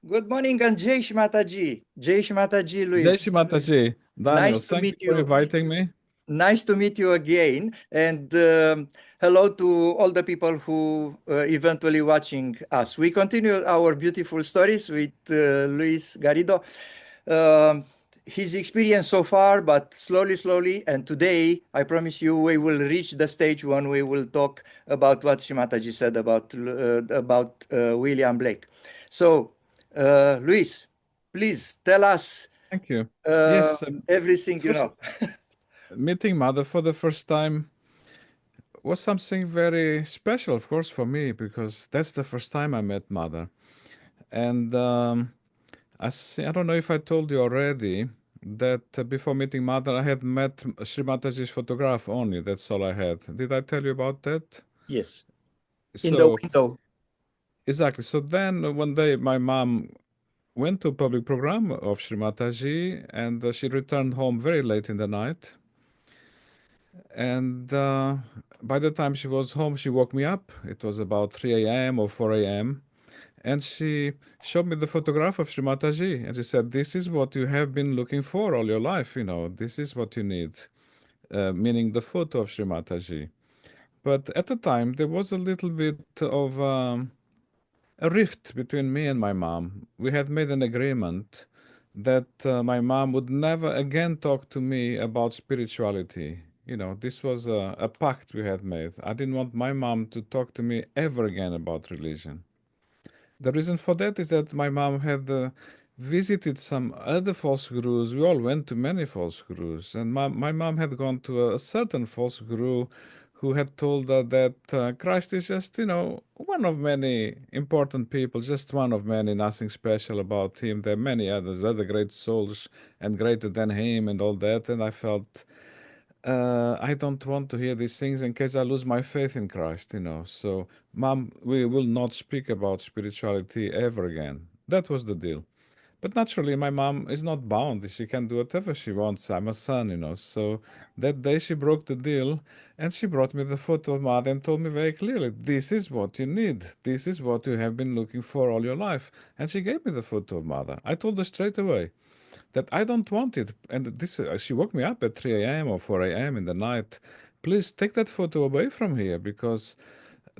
Good morning and Jai Shri Mataji. Jai Shri Mataji, Jai Luis. Shri Mataji. Daniel, Nice to thank meet you for you. inviting me. Nice to meet you again. And hello to all the people who eventually watching us. We continue our beautiful stories with Luis Garrido. Um, his experience so far, but slowly, slowly. And today, I promise you, we will reach the stage when we will talk about what Shimataji said about William Blake. So, Luis, please tell us Thank you. uh, Yes, everything you first, know. meeting mother for the first time was something very special, of course, for me, because that's the first time I met mother. And I don't know if I told you already that before meeting mother, I had met Sri Mataji's photograph only. That's all I had. Did I tell you about that? Yes, in the So, window. exactly. So then one day my mom went to a public program of Shri Mataji, and she returned home very late in the night. And by the time she was home, she woke me up. It was about 3 a.m. or 4 a.m. And she showed me the photograph of Shri Mataji. And she said, "This is what you have been looking for all your life. This is what you need," meaning the photo of Shri Mataji. But at the time, there was a little bit of a rift between me and my mom. We had made an agreement that my mom would never again talk to me about spirituality. This was a pact we had made. I didn't want my mom to talk to me ever again about religion. The reason for that is that my mom had visited some other false gurus. We all went to many false gurus, and my mom had gone to a certain false guru who had told her that Christ is just, one of many important people, just one of many, nothing special about him. There are many others, other great souls and greater than him and all that. And I felt I don't want to hear these things in case I lose my faith in Christ. So, Mom, we will not speak about spirituality ever again. That was the deal. But naturally, my mom is not bound. She can do whatever she wants. I'm a son. So that day she broke the deal and she brought me the photo of mother and told me very clearly, this is what you need. This is what you have been looking for all your life. And she gave me the photo of mother. I told her straight away that I don't want it. And she woke me up at 3 a.m. or 4 a.m. in the night. Please take that photo away from here because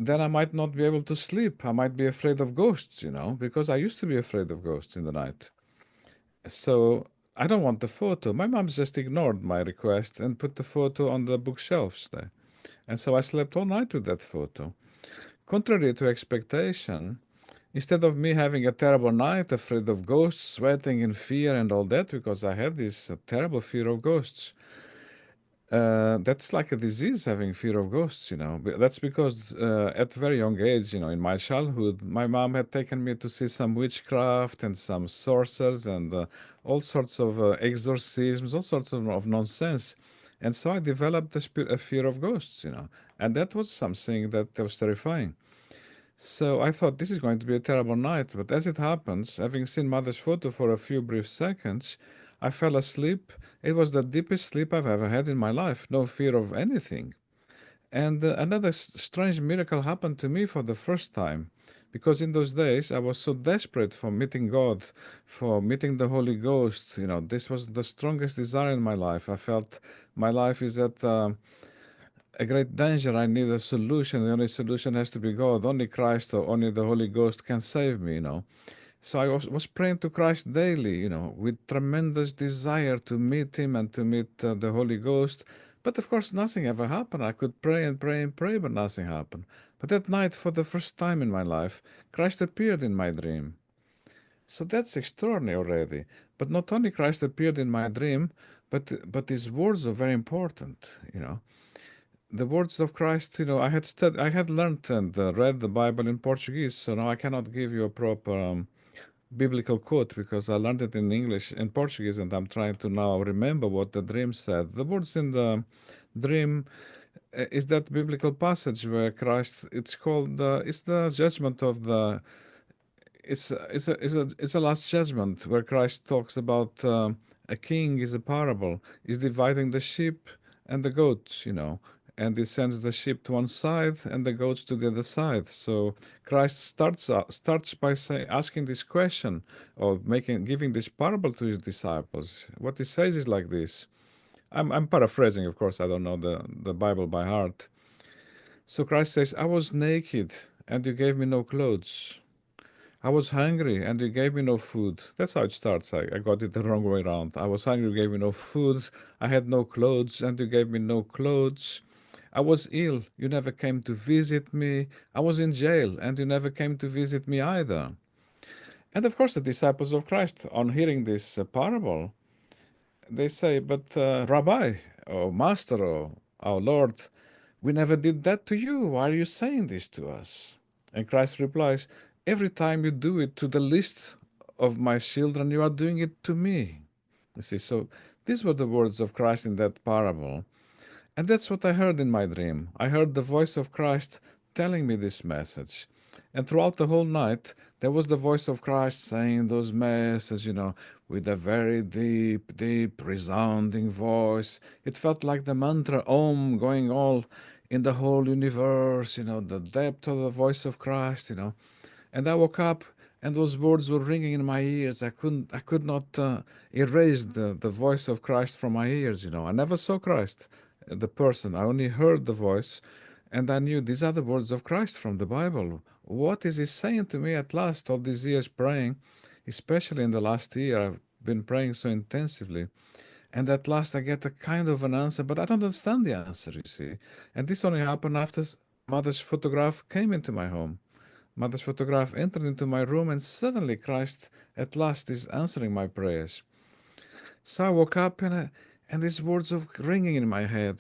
then I might not be able to sleep. I might be afraid of ghosts, because I used to be afraid of ghosts in the night. So I don't want the photo. My mom just ignored my request and put the photo on the bookshelves there. And so I slept all night with that photo. Contrary to expectation, instead of me having a terrible night, afraid of ghosts, sweating in fear and all that, because I had this terrible fear of ghosts. That's like a disease, having fear of ghosts. That's because at a very young age, in my childhood, my mom had taken me to see some witchcraft and some sorcerers and all sorts of exorcisms, all sorts of nonsense. And so I developed a fear of ghosts. And that was something that was terrifying. So I thought this is going to be a terrible night, but as it happens, having seen mother's photo for a few brief seconds, I fell asleep. It was the deepest sleep I've ever had in my life, no fear of anything. And another strange miracle happened to me for the first time, because in those days I was so desperate for meeting God, for meeting the Holy Ghost. This was the strongest desire in my life. I felt my life is at a great danger. I need a solution. The only solution has to be God. Only Christ or only the Holy Ghost can save me. So I was praying to Christ daily, with tremendous desire to meet Him and to meet the Holy Ghost. But of course, nothing ever happened. I could pray and pray and pray, but nothing happened. But that night, for the first time in my life, Christ appeared in my dream. So that's extraordinary already. But not only Christ appeared in my dream, but His words are very important. The words of Christ, I had learned and read the Bible in Portuguese, so now I cannot give you a proper biblical quote because I learned it in English and Portuguese, and I'm trying to now remember what the dream said. The words in the dream is that biblical passage where Christ. It's called. It's the judgment of the. It's a last judgment where Christ talks about a king is a parable, is dividing the sheep and the goats. and he sends the sheep to one side and the goats to the other side. So Christ starts by asking this question, or giving this parable to his disciples. What he says is like this. I'm paraphrasing, of course. I don't know the Bible by heart. So Christ says, "I was naked, and you gave me no clothes. I was hungry, and you gave me no food." That's how it starts. I got it the wrong way around. I was hungry, you gave me no food. I had no clothes, and you gave me no clothes. I was ill, you never came to visit me. I was in jail, and you never came to visit me either. And of course, the disciples of Christ, on hearing this parable, they say, "But Rabbi, or Master, or our Lord, we never did that to you. Why are you saying this to us?" And Christ replies, "Every time you do it to the least of my children, you are doing it to me." You see, so these were the words of Christ in that parable. And that's what I heard in my dream. I heard the voice of Christ telling me this message. And throughout the whole night, there was the voice of Christ saying those messages, with a very deep, deep, resounding voice. It felt like the mantra Om going all in the whole universe, the depth of the voice of Christ, And I woke up and those words were ringing in my ears. I could not erase the voice of Christ from my ears, I never saw Christ, the person. I only heard the voice, and I knew these are the words of Christ from the Bible. What is he saying to me at last, all these years praying, especially in the last year? I've been praying so intensively. And at last I get a kind of an answer, but I don't understand the answer, you see. And this only happened after mother's photograph came into my home. Mother's photograph entered into my room, and suddenly Christ at last is answering my prayers. So I woke up, and these words of ringing in my head.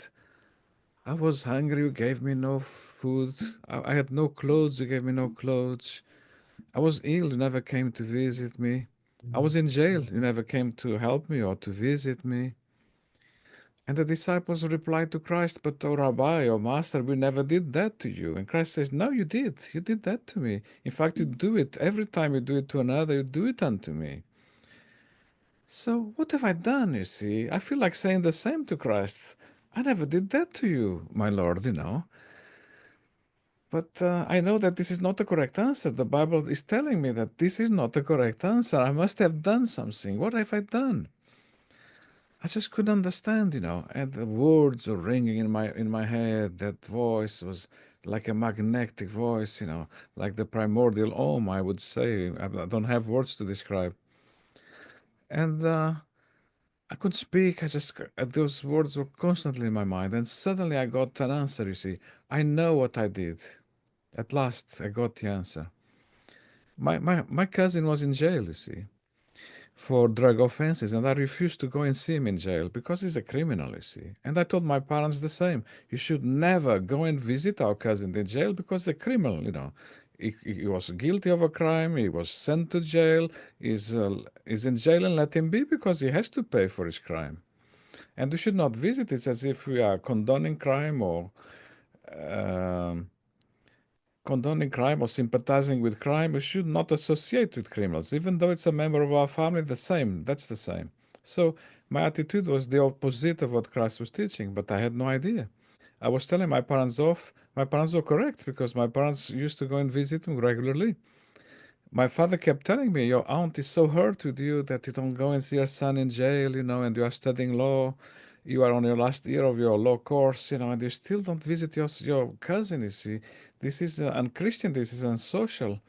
I was hungry, you gave me no food. I had no clothes, you gave me no clothes. I was ill, you never came to visit me. I was in jail, you never came to help me or to visit me. And the disciples replied to Christ, "But, O Rabbi, O Master, we never did that to you." And Christ says, "No, you did. You did that to me. In fact, you do it. Every time you do it to another, you do it unto me." So what have I done, you see? I feel like saying the same to Christ. I never did that to you, my Lord. But I know that this is not the correct answer. The Bible is telling me that this is not the correct answer. I must have done something. What have I done? I just couldn't understand. And the words were ringing in my head. That voice was like a magnetic voice, like the primordial Om, I would say. I don't have words to describe. And I couldn't speak. Those words were constantly in my mind. And suddenly I got an answer, you see. I know what I did. At last, I got the answer. My cousin was in jail, you see, for drug offenses, and I refused to go and see him in jail because he's a criminal, you see. And I told my parents the same. You should never go and visit our cousin in jail because he's a criminal. He was guilty of a crime, he was sent to jail, he's in jail, and let him be because he has to pay for his crime. And we should not visit it as if we are um, condoning crime or sympathizing with crime. We should not associate with criminals, even though it's a member of our family. That's the same. So my attitude was the opposite of what Christ was teaching, but I had no idea. I was telling my parents off. My parents were correct because my parents used to go and visit him regularly. My father kept telling me, "Your aunt is so hurt with you that you don't go and see your son in jail, and you are studying law. You are on your last year of your law course, and you still don't visit your cousin, you see. This is unchristian, this is unsocial.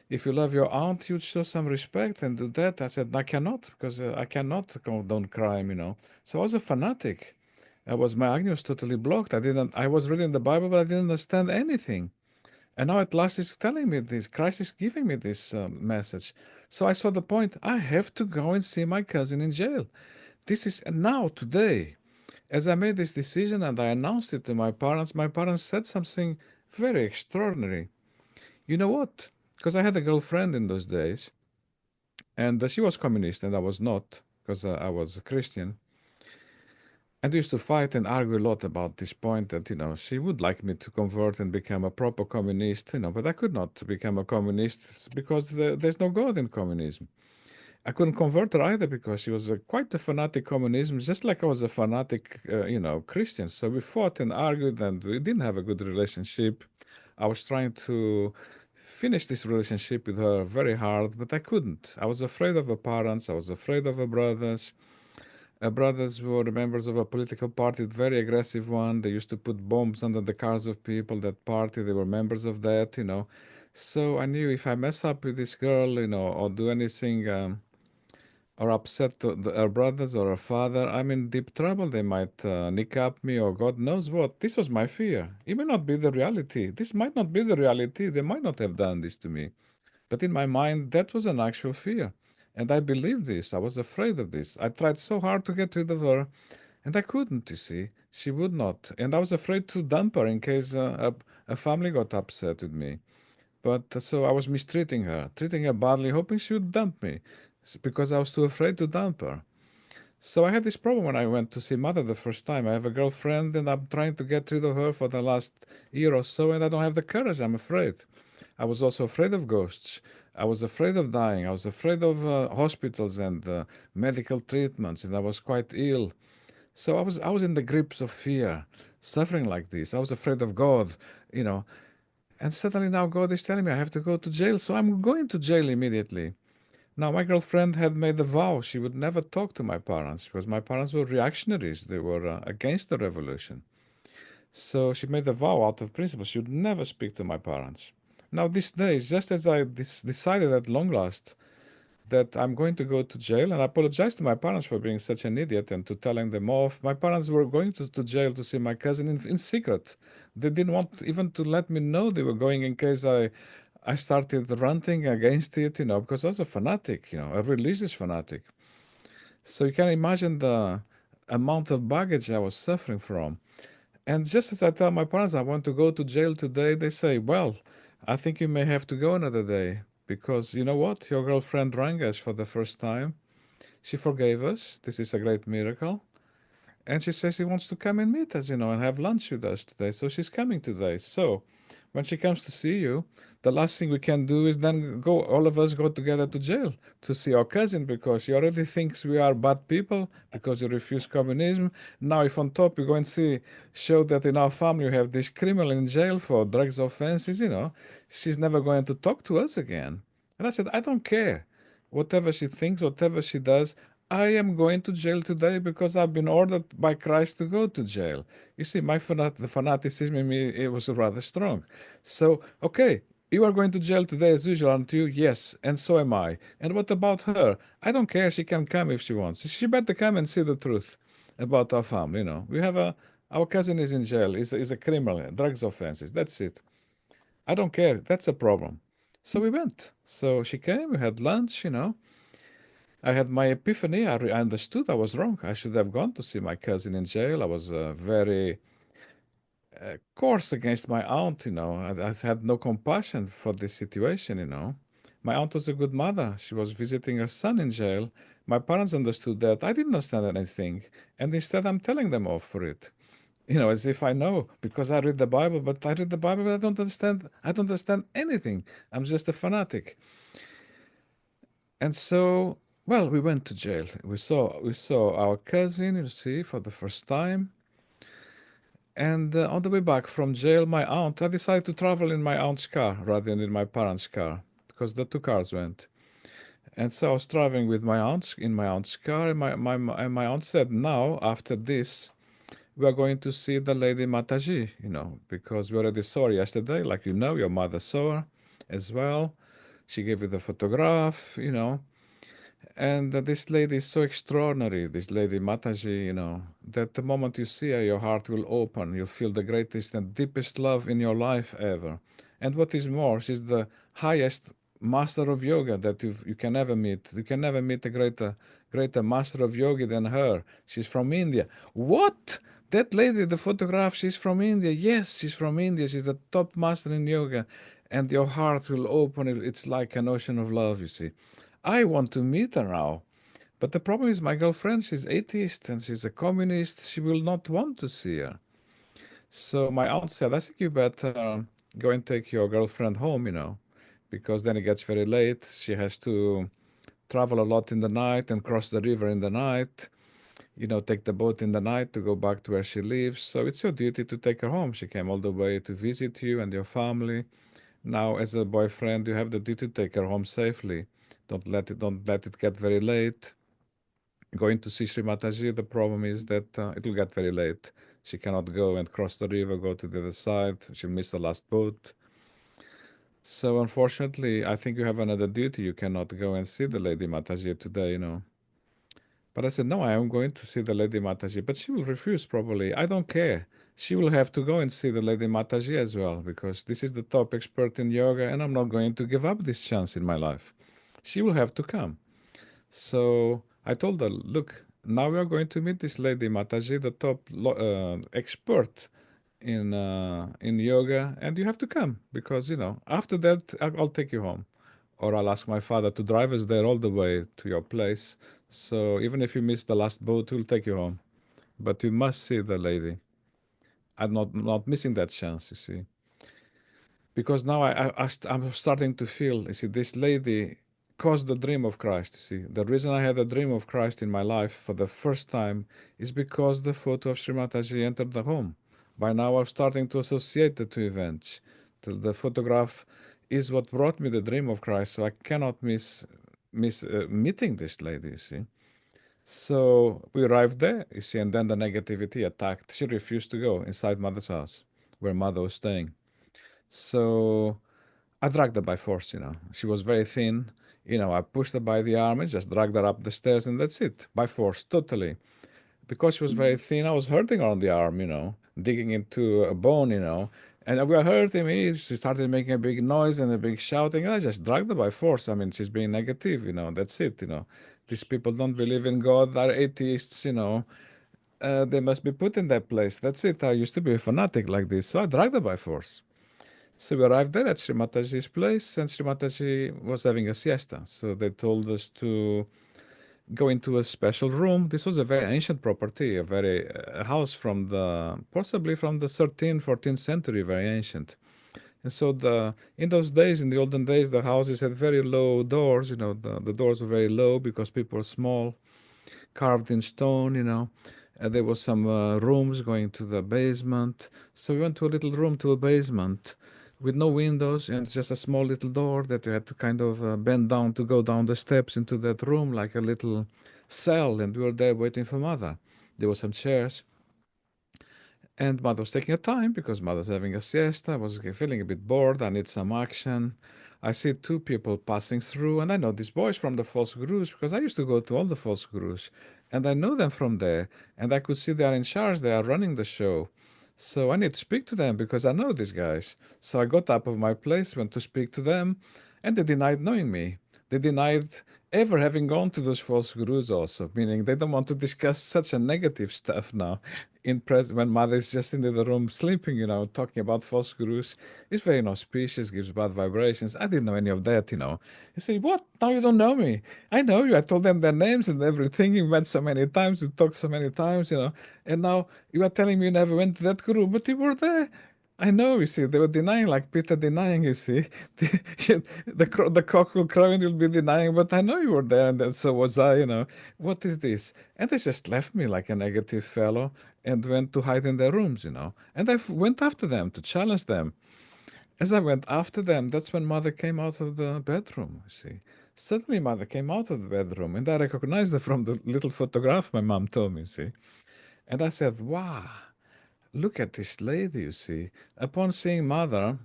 If you love your aunt, you'd show some respect and do that." I said, "I cannot, because I cannot condone crime. So I was a fanatic. My agony was totally blocked. I was reading the Bible, but I didn't understand anything. And now at last he's telling me this. Christ is giving me this message. So I saw the point. I have to go and see my cousin in jail. This is now, today. As I made this decision and I announced it to my parents said something very extraordinary. You know what? Because I had a girlfriend in those days, and she was communist and I was not, because I was a Christian. And we used to fight and argue a lot about this point that she would like me to convert and become a proper communist, but I could not become a communist because there's no God in communism. I couldn't convert her either because she was quite a fanatic communism, just like I was a fanatic, Christian. So we fought and argued, and we didn't have a good relationship. I was trying to finish this relationship with her very hard, but I couldn't. I was afraid of her parents. I was afraid of her brothers. Her brothers were members of a political party, very aggressive one. They used to put bombs under the cars of people. That party, they were members of that. So I knew if I mess up with this girl, or do anything. Or upset her brothers or her father, I'm in deep trouble. They might nick up me or God knows what. This was my fear. It may not be the reality. This might not be the reality. They might not have done this to me. But in my mind, that was an actual fear. And I believed this. I was afraid of this. I tried so hard to get rid of her, and I couldn't, you see. She would not. And I was afraid to dump her in case a family got upset with me. But so I was mistreating her, treating her badly, hoping she would dump me because I was too afraid to dump her. So I had this problem when I went to see mother the first time. I have a girlfriend and I'm trying to get rid of her for the last year or so, and I don't have the courage. I'm afraid. I was also afraid of ghosts. I was afraid of dying. I was afraid of hospitals and medical treatments, and I was quite ill. So I was in the grips of fear, suffering like this. I was afraid of God, you know. And suddenly now God is telling me I have to go to jail, so I'm going to jail immediately. Now, my girlfriend had made a vow she would never talk to my parents because my parents were reactionaries. They were against the revolution. So she made a vow out of principle she would never speak to my parents. Now, these days, just as I decided at long last that I'm going to go to jail, and I apologize to my parents for being such an idiot and to telling them off. My parents were going to jail to see my cousin in secret. They didn't want even to let me know they were going in case I started ranting against it, because I was a fanatic, a religious fanatic. So you can imagine the amount of baggage I was suffering from. And just as I tell my parents I want to go to jail today, they say, well, I think you may have to go another day because you know what? Your girlfriend rang us for the first time. She forgave us. This is a great miracle. And she says she wants to come and meet us, and have lunch with us today. So she's coming today. So when she comes to see you, the last thing we can do is then go, all of us go together to jail to see our cousin because she already thinks we are bad people because you refuse communism. Now, if on top you go and show that in our family you have this criminal in jail for drugs offenses, she's never going to talk to us again. And I said, I don't care. Whatever she thinks, whatever she does, I am going to jail today because I've been ordered by Christ to go to jail. You see, the fanaticism in me, it was rather strong. So, okay, you are going to jail today as usual, aren't you? Yes, and so am I. And what about her? I don't care. She can come if she wants. She better come and see the truth about our family. We have our cousin is in jail. Is a criminal, drugs offenses. That's it. I don't care. That's a problem. So we went. So she came. We had lunch. I had my epiphany. I understood I was wrong. I should have gone to see my cousin in jail. I was very coarse against my aunt. I had no compassion for this situation. My aunt was a good mother. She was visiting her son in jail. My parents understood that. I didn't understand anything. And instead, I'm telling them off for it. As if I know because I read the Bible, but I read the Bible, but I don't understand. I don't understand anything. I'm just a fanatic. And so, well, we went to jail. We saw our cousin, for the first time. And on the way back from jail, I decided to travel in my aunt's car rather than in my parents' car because the two cars went. And so I was traveling with my aunt's car, and my aunt said, "Now after this, we are going to see the lady Mataji, because we already saw her yesterday, like your mother saw her as well. She gave you the photograph. And this lady is so extraordinary, this lady Mataji, that the moment you see her, your heart will open. You'll feel the greatest and deepest love in your life ever. And what is more, she's the highest master of yoga that you can ever meet. You can never meet a greater master of yoga than her. She's from India. What? That lady, the photograph, she's from India. Yes, she's from India. She's the top master in yoga. And your heart will open. It's like an ocean of love, you see. I want to meet her now. But the problem is my girlfriend, she's atheist and she's a communist. She will not want to see her. So my aunt said, I think you better go and take your girlfriend home, because then it gets very late. She has to travel a lot in the night and cross the river in the night, take the boat in the night to go back to where she lives. So it's your duty to take her home. She came all the way to visit you and your family. Now, as a boyfriend, you have the duty to take her home safely. Don't let it get very late. Going to see Shri Mataji, the problem is that it will get very late. She cannot go and cross the river, go to the other side. She'll miss the last boat. So unfortunately, I think you have another duty. You cannot go and see the Lady Mataji today. But I said, no, I am going to see the Lady Mataji. But she will refuse probably. I don't care. She will have to go and see the Lady Mataji as well, because this is the top expert in yoga, and I'm not going to give up this chance in my life. She will have to come. So I told her, look, now we are going to meet this Lady Mataji, the top expert in yoga, and you have to come because after that I'll take you home, or I'll ask my father to drive us there all the way to your place. So even if you miss the last boat, we'll take you home. But you must see the lady. I'm not missing that chance. You see, because now I'm starting to feel. You see, this lady caused the dream of Christ. You see, the reason I had a dream of Christ in my life for the first time is because the photo of Sri Mataji entered the home. By now, I'm starting to associate the two events. The photograph is what brought me the dream of Christ, so I cannot miss meeting this lady. You see. So we arrived there, you see, and then the negativity attacked. She refused to go inside mother's house, where mother was staying. So I dragged her by force. She was very thin. I pushed her by the arm and just dragged her up the stairs, and that's it, by force, totally. Because she was very thin, I was hurting her on the arm, digging into a bone. And we were hurting me. She started making a big noise and a big shouting, and I just dragged her by force. I mean, she's being negative, that's it. These people don't believe in God, they're atheists. They must be put in that place. That's it. I used to be a fanatic like this, so I dragged her by force. So we arrived there at Shri Mataji's place, and Shri Mataji was having a siesta. So they told us to go into a special room. This was a very ancient property, a house from possibly from the 13th, 14th century, very ancient. And so in those days, in the olden days, the houses had very low doors. The doors were very low because people were small, carved in stone. There was some rooms going to the basement. So we went to a little room to a basement with no windows and just a small little door that you had to kind of bend down to go down the steps into that room like a little cell. And we were there waiting for mother. There were some chairs. And mother was taking her time because mother was having a siesta. I was feeling a bit bored. I need some action. I see two people passing through, and I know these boys from the false gurus because I used to go to all the false gurus, and I know them from there. And I could see they are in charge. They are running the show. So I need to speak to them because I know these guys. So I got up of my place, went to speak to them, and they denied knowing me. They denied ever having gone to those false gurus also, meaning they don't want to discuss such a negative stuff now when mother is just in the room sleeping, talking about false gurus. It's very inauspicious, gives bad vibrations. I didn't know any of that. You say, what? Now you don't know me. I know you. I told them their names and everything. You met so many times, you talked so many times. And now you are telling me you never went to that guru, but you were there. I know, you see, they were denying, like Peter denying, you see. The cock will crow and you'll be denying, but I know you were there, and then so was I. What is this? And they just left me like a negative fellow and went to hide in their rooms. And I went after them to challenge them. As I went after them, that's when mother came out of the bedroom, you see. Suddenly, mother came out of the bedroom, and I recognized her from the little photograph my mom told me, you see. And I said, wow. Look at this lady, you see. Upon seeing mother,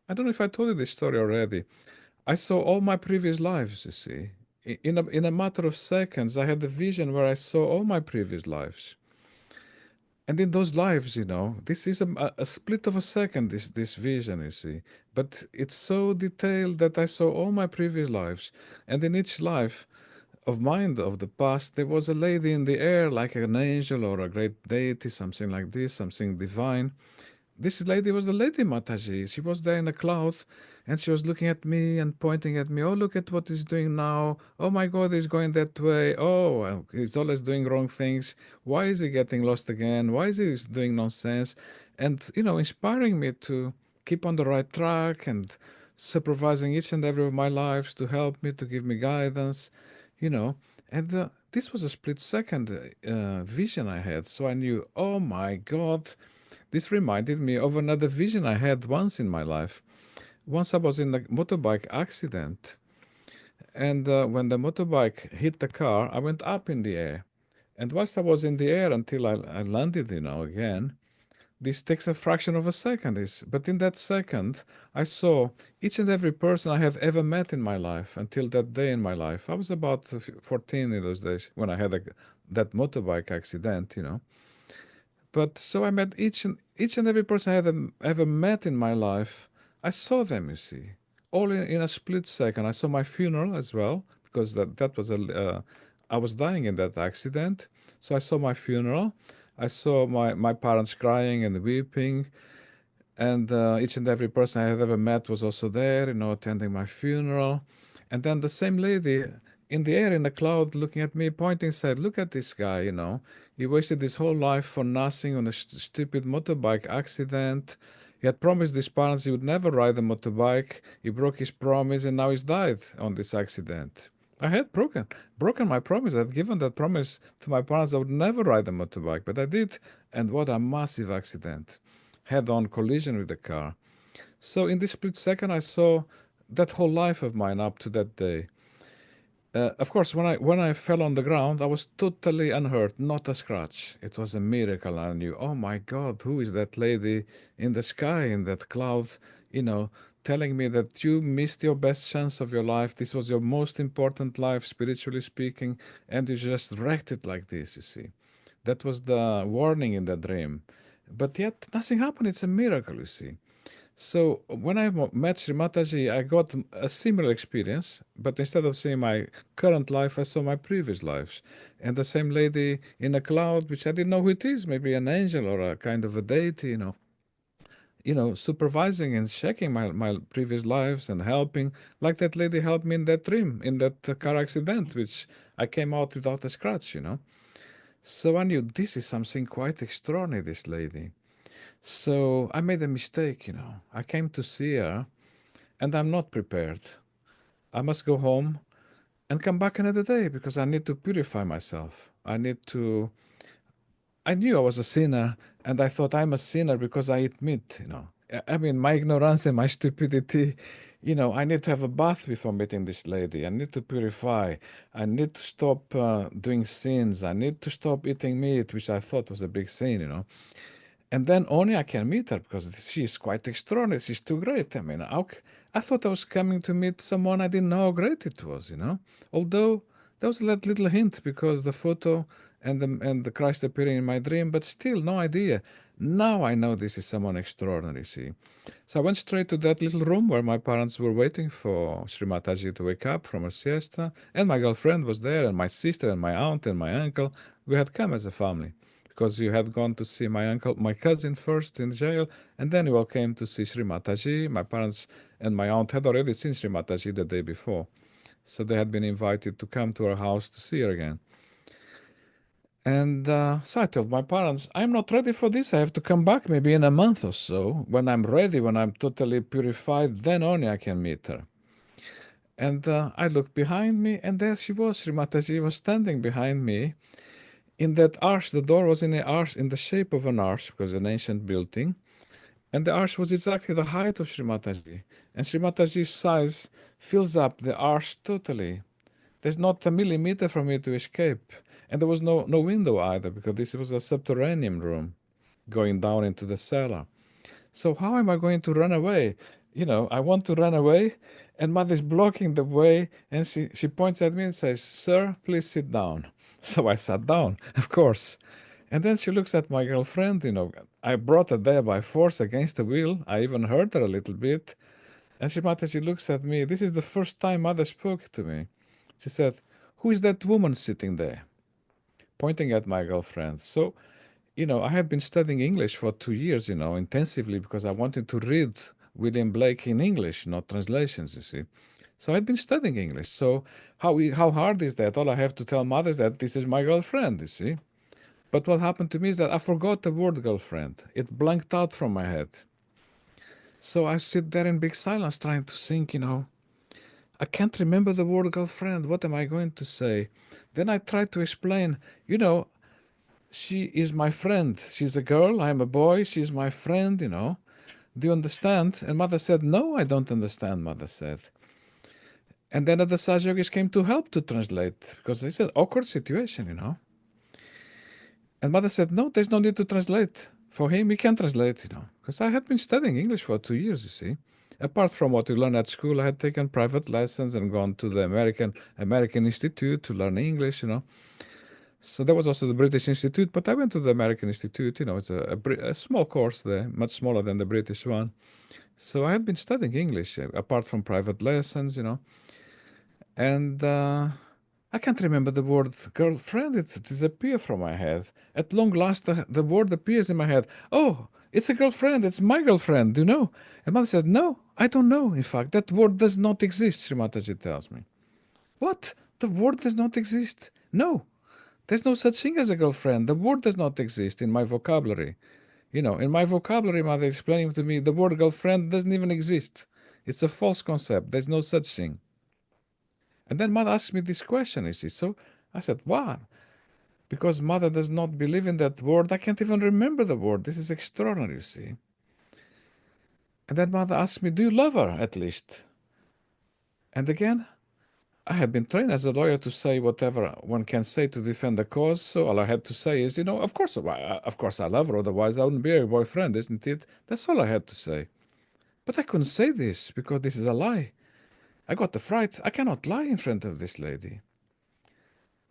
I don't know if I told you this story already. I saw all my previous lives, you see. In a matter of seconds, I had a vision where I saw all my previous lives. And in those lives, this is a split of a second, this vision, you see. But it's so detailed that I saw all my previous lives. And in each life of mine of the past, there was a lady in the air, like an angel or a great deity, something like this, something divine. This lady was the Lady Mataji. She was there in a cloud, and she was looking at me and pointing at me. Oh, look at what he's doing now. Oh my God, he's going that way. Oh, he's always doing wrong things. Why is he getting lost again? Why is he doing nonsense? And inspiring me to keep on the right track and supervising each and every of my lives to help me, to give me guidance. you know. And this was a split second vision I had. So I knew, oh my God, this reminded me of another vision I had once in my life. Once I was in a motorbike accident, and when the motorbike hit the car, I went up in the air. And whilst I was in the air until I landed, again, this takes a fraction of a second. But in that second, I saw each and every person I had ever met in my life until that day in my life. I was about 14 in those days when I had that motorbike accident, But so I met each and every person I had ever met in my life. I saw them, you see, all in a split second. I saw my funeral as well because that was I was dying in that accident. So I saw my funeral. I saw my parents crying and weeping, and each and every person I had ever met was also there, attending my funeral. And then the same lady in the air in the cloud looking at me, pointing, said, "Look at this guy, he wasted his whole life for nothing on a stupid motorbike accident. He had promised his parents he would never ride a motorbike. He broke his promise and now he's died on this accident." I had broken my promise. I had given that promise to my parents I would never ride a motorbike, but I did, and what a massive accident. Head-on collision with the car. So in this split second, I saw that whole life of mine up to that day. Of course, when I fell on the ground, I was totally unhurt, not a scratch. It was a miracle. I knew, oh my God, who is that lady in the sky in that cloud, telling me that you missed your best chance of your life. This was your most important life, spiritually speaking, and you just wrecked it like this. You see, that was the warning in the dream. But yet, nothing happened. It's a miracle. You see. So when I met Shri Mataji, I got a similar experience, but instead of seeing my current life, I saw my previous lives. And the same lady in a cloud, which I didn't know who it is, maybe an angel or a kind of a deity, supervising and checking my previous lives and helping, like that lady helped me in that dream, in that car accident, which I came out without a scratch. So I knew this is something quite extraordinary, this lady. So I made a mistake. I came to see her and I'm not prepared. I must go home and come back another day because I need to purify myself. I knew I was a sinner and I thought I'm a sinner because I eat meat. I mean, my ignorance and my stupidity, I need to have a bath before meeting this lady. I need to purify. I need to stop doing sins. I need to stop eating meat, which I thought was a big sin. And then only I can meet her because she is quite extraordinary. She's too great. I mean, I thought I was coming to meet someone I didn't know how great it was. Although there was a little hint because the photo and the Christ appearing in my dream, but still no idea. Now I know this is someone extraordinary. See, so I went straight to that little room where my parents were waiting for Sri Mataji to wake up from her siesta, and my girlfriend was there, and my sister, and my aunt, and my uncle. We had come as a family because you had gone to see my cousin first in jail, and then you all came to see Sri Mataji. My parents and my aunt had already seen Sri Mataji the day before, so they had been invited to come to our house to see her again. And so I told my parents, I'm not ready for this. I have to come back maybe in a month or so. When I'm ready, when I'm totally purified, then only I can meet her. And I looked behind me, and there she was. Sri Mataji was standing behind me in that arch. The door was in an arch, in the shape of an arch, because an ancient building. And the arch was exactly the height of Sri Mataji. And Sri Mataji's size fills up the arch totally. There's not a millimeter for me to escape. And there was no window either, because this was a subterranean room going down into the cellar. So how am I going to run away? I want to run away, and mother is blocking the way, and she points at me and says, "Sir, please sit down." So I sat down, of course. And then she looks at my girlfriend. I brought her there by force against the will. I even hurt her a little bit. And she looks at me. This is the first time mother spoke to me. She said, "Who is that woman sitting there?" Pointing at my girlfriend. So I have been studying English for 2 years, intensively because I wanted to read William Blake in English, not translations, you see. So I've been studying English. So how hard is that? All I have to tell mother is that this is my girlfriend, you see. But what happened to me is that I forgot the word girlfriend. It blanked out from my head. So I sit there in big silence trying to think. I can't remember the word girlfriend. What am I going to say? Then I tried to explain, you know, she is my friend. She's a girl, I'm a boy, she's my friend, you know. Do you understand? And mother said, no, I don't understand, mother said. And then the Sahajogis came to help to translate because it's an awkward situation, you know. And mother said, no, there's no need to translate. For him, he can translate, you know. Because I had been studying English for 2 years, you see. Apart from what we learned at school, I had taken private lessons and gone to the American Institute to learn English, you know. So there was also the British Institute, but I went to the American Institute, you know, it's a small course there, much smaller than the British one. So I had been studying English, apart from private lessons, you know. And I can't remember the word girlfriend. It disappeared from my head. At long last, the word appears in my head. Oh, it's a girlfriend. It's my girlfriend. Do you know? And mother said, no, I don't know. In fact, that word does not exist, Shri Mataji tells me. What? The word does not exist? No, there's no such thing as a girlfriend. The word does not exist in my vocabulary. You know, in my vocabulary, mother explaining to me, the word girlfriend doesn't even exist. It's a false concept. There's no such thing. And then mother asked me this question, you see. So I said, what? Because mother does not believe in that word. I can't even remember the word. This is extraordinary, you see. And then mother asked me, do you love her at least? And again, I had been trained as a lawyer to say whatever one can say to defend the cause. So all I had to say is, you know, of course I love her. Otherwise I wouldn't be her boyfriend, isn't it? That's all I had to say. But I couldn't say this because this is a lie. I got the fright. I cannot lie in front of this lady.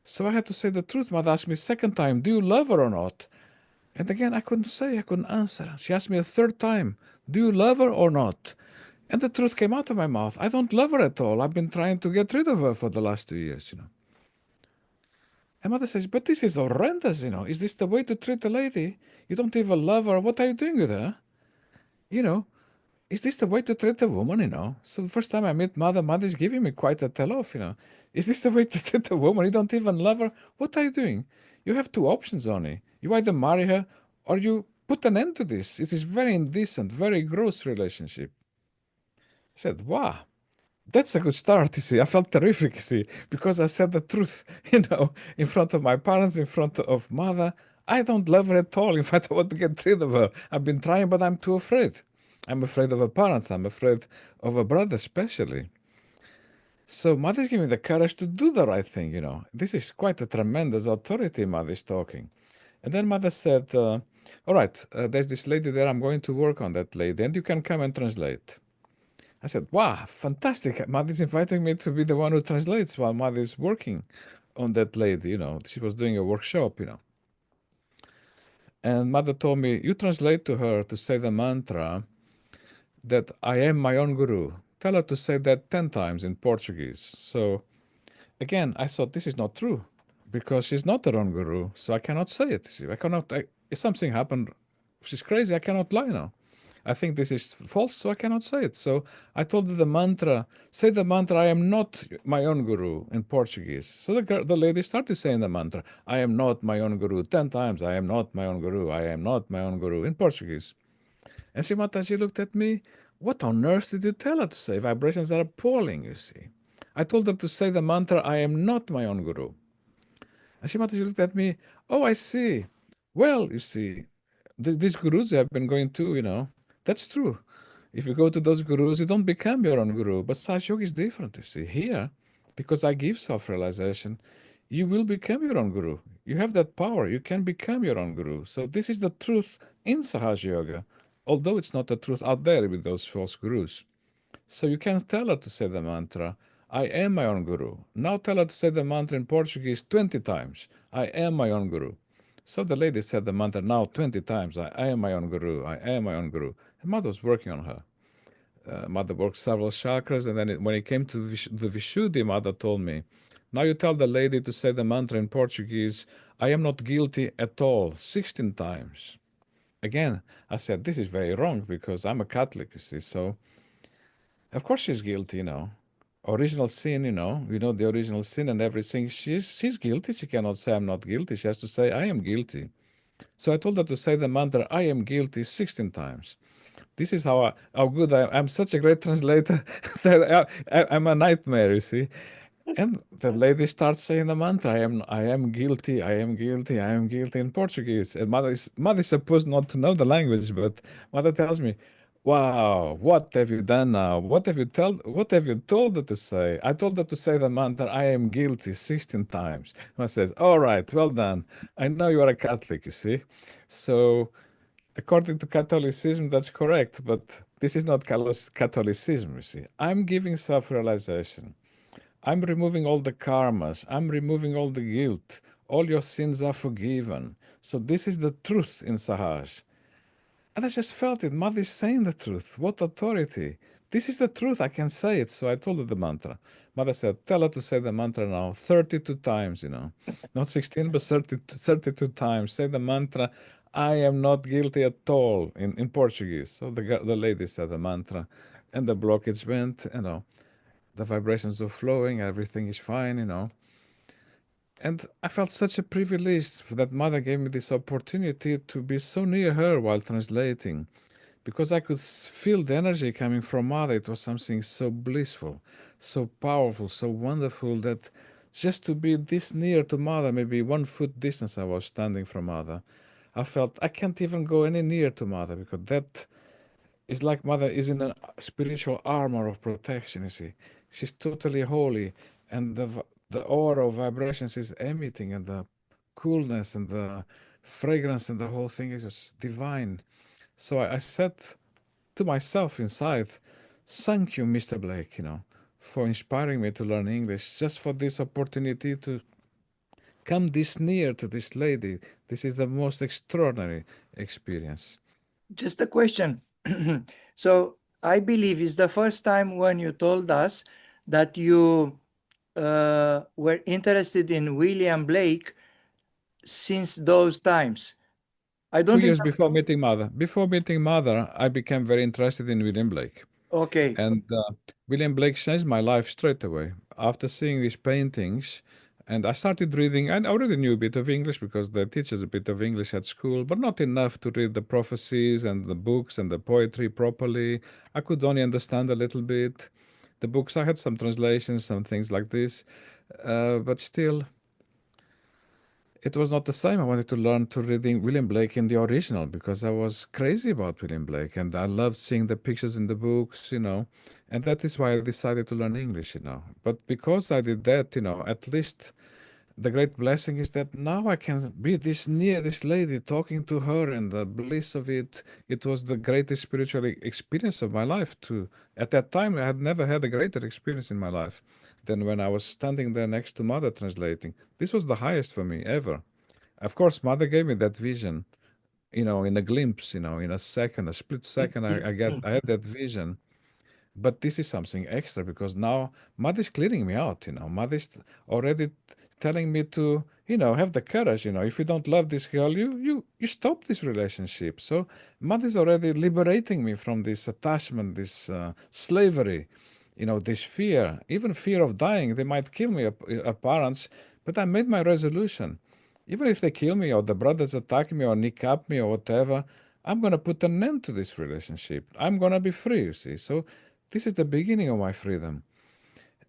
So I had to say the truth. Mother asked me a second time, do you love her or not? And again, I couldn't say, I couldn't answer. She asked me a third time, do you love her or not? And the truth came out of my mouth. I don't love her at all. I've been trying to get rid of her for the last 2 years, you know. And mother says, but this is horrendous, you know. Is this the way to treat a lady? You don't even love her. What are you doing with her? You know, is this the way to treat a woman, you know? So the first time I met mother, mother's giving me quite a tell-off, you know. Is this the way to treat a woman? You don't even love her? What are you doing? You have two options only. You either marry her or you put an end to this. It is very indecent, very gross relationship. I said, wow, that's a good start, you see. I felt terrific, you see, because I said the truth, you know, in front of my parents, in front of mother. I don't love her at all. In fact, I want to get rid of her. I've been trying, but I'm too afraid. I'm afraid of her parents. I'm afraid of her brother, especially. So mother's giving me the courage to do the right thing, you know. This is quite a tremendous authority mother's talking. And then mother said, all right, there's this lady there. I'm going to work on that lady, and you can come and translate. I said, wow, fantastic. Mother's inviting me to be the one who translates while mother's working on that lady, you know. She was doing a workshop, you know. And mother told me, you translate to her to say the mantra that I am my own guru. Tell her to say that 10 times in Portuguese. So again, I thought this is not true because she's not her own guru. So I cannot say it. See, I cannot, if something happened, she's crazy, I cannot lie now. I think this is false, so I cannot say it. So I told her the mantra, say the mantra, I am not my own guru in Portuguese. So the lady started saying the mantra, I am not my own guru 10 times. I am not my own guru. I am not my own guru in Portuguese. And Shri Mataji looked at me, what on earth did you tell her to say? Vibrations are appalling, you see. I told her to say the mantra, I am not my own guru. And Shri Mataji looked at me, oh, I see. Well, you see, these gurus you have been going to, you know, that's true. If you go to those gurus, you don't become your own guru. But Saj Yoga is different, you see. Here, because I give self-realization, you will become your own guru. You have that power. You can become your own guru. So this is the truth in Sahaj Yoga, although it's not the truth out there with those false gurus. So you can tell her to say the mantra, I am my own guru. Now tell her to say the mantra in Portuguese 20 times. I am my own guru. So the lady said the mantra now 20 times. I am my own guru. I am my own guru. And mother was working on her. Mother worked several chakras, and then when it came to the Vishuddhi, mother told me, now you tell the lady to say the mantra in Portuguese, I am not guilty at all, 16 times. Again, I said, this is very wrong because I'm a Catholic, you see, so of course she's guilty, you know. Original sin, you know the original sin and everything. She's guilty. She cannot say I'm not guilty. She has to say I am guilty. So I told her to say the mantra I am guilty 16 times. This is how good I'm such a great translator that I'm a nightmare, you see. And the lady starts saying the mantra, I am guilty, I am guilty, I am guilty in Portuguese. And mother is supposed not to know the language, but mother tells me, wow, what have you done now? What have you told her to say? I told her to say the mantra, I am guilty 16 times. Mother says, all right, well done. I know you are a Catholic, you see. So according to Catholicism, that's correct, but this is not Catholicism, you see. I'm giving self-realization. I'm removing all the karmas. I'm removing all the guilt. All your sins are forgiven. So this is the truth in Sahaj. And I just felt it. Mother is saying the truth. What authority? This is the truth. I can say it. So I told her the mantra. Mother said, tell her to say the mantra now 32 times, Not 16, but 32 times. Say the mantra, I am not guilty at all in Portuguese. So the lady said the mantra and the blockage went, the vibrations are flowing, everything is fine. And I felt such a privilege that mother gave me this opportunity to be so near her while translating because I could feel the energy coming from mother. It was something so blissful, so powerful, so wonderful that just to be this near to mother, maybe 1 foot distance I was standing from mother, I felt I can't even go any near to mother because that it's like mother is in a spiritual armor of protection, you see. She's totally holy, and the aura of vibrations is emitting, and the coolness and the fragrance and the whole thing is just divine. So I said to myself inside, thank you, Mr. Blake, for inspiring me to learn English, just for this opportunity to come this near to this lady. This is the most extraordinary experience. Just a question. So I believe it's the first time when you told us that you were interested in William Blake since those times. I Two don't years remember. before meeting mother. Before meeting mother, I became very interested in William Blake. Okay. And William Blake changed my life straight away. After seeing these paintings, and I started reading, and I already knew a bit of English because they teach us a bit of English at school, but not enough to read the prophecies and the books and the poetry properly. I could only understand a little bit. The books, I had some translations, some things like this, but still, it was not the same. I wanted to learn to reading William Blake in the original because I was crazy about William Blake and I loved seeing the pictures in the books. And that is why I decided to learn English. But because I did that, at least the great blessing is that now I can be this near this lady, talking to her, and the bliss of it. It was the greatest spiritual experience of my life. Too. At that time, I had never had a greater experience in my life than when I was standing there next to Mother translating. This was the highest for me ever. Of course, Mother gave me that vision, in a glimpse, in a second, a split second. I had that vision, but this is something extra because now Mother is clearing me out. Mother is already telling me to, have the courage. If you don't love this girl, you stop this relationship. So Mother is already liberating me from this attachment, this slavery, this fear, even fear of dying. They might kill me, our parents, but I made my resolution. Even if they kill me or the brothers attack me or nick up me or whatever, I'm gonna put an end to this relationship. I'm gonna be free, you see. So this is the beginning of my freedom.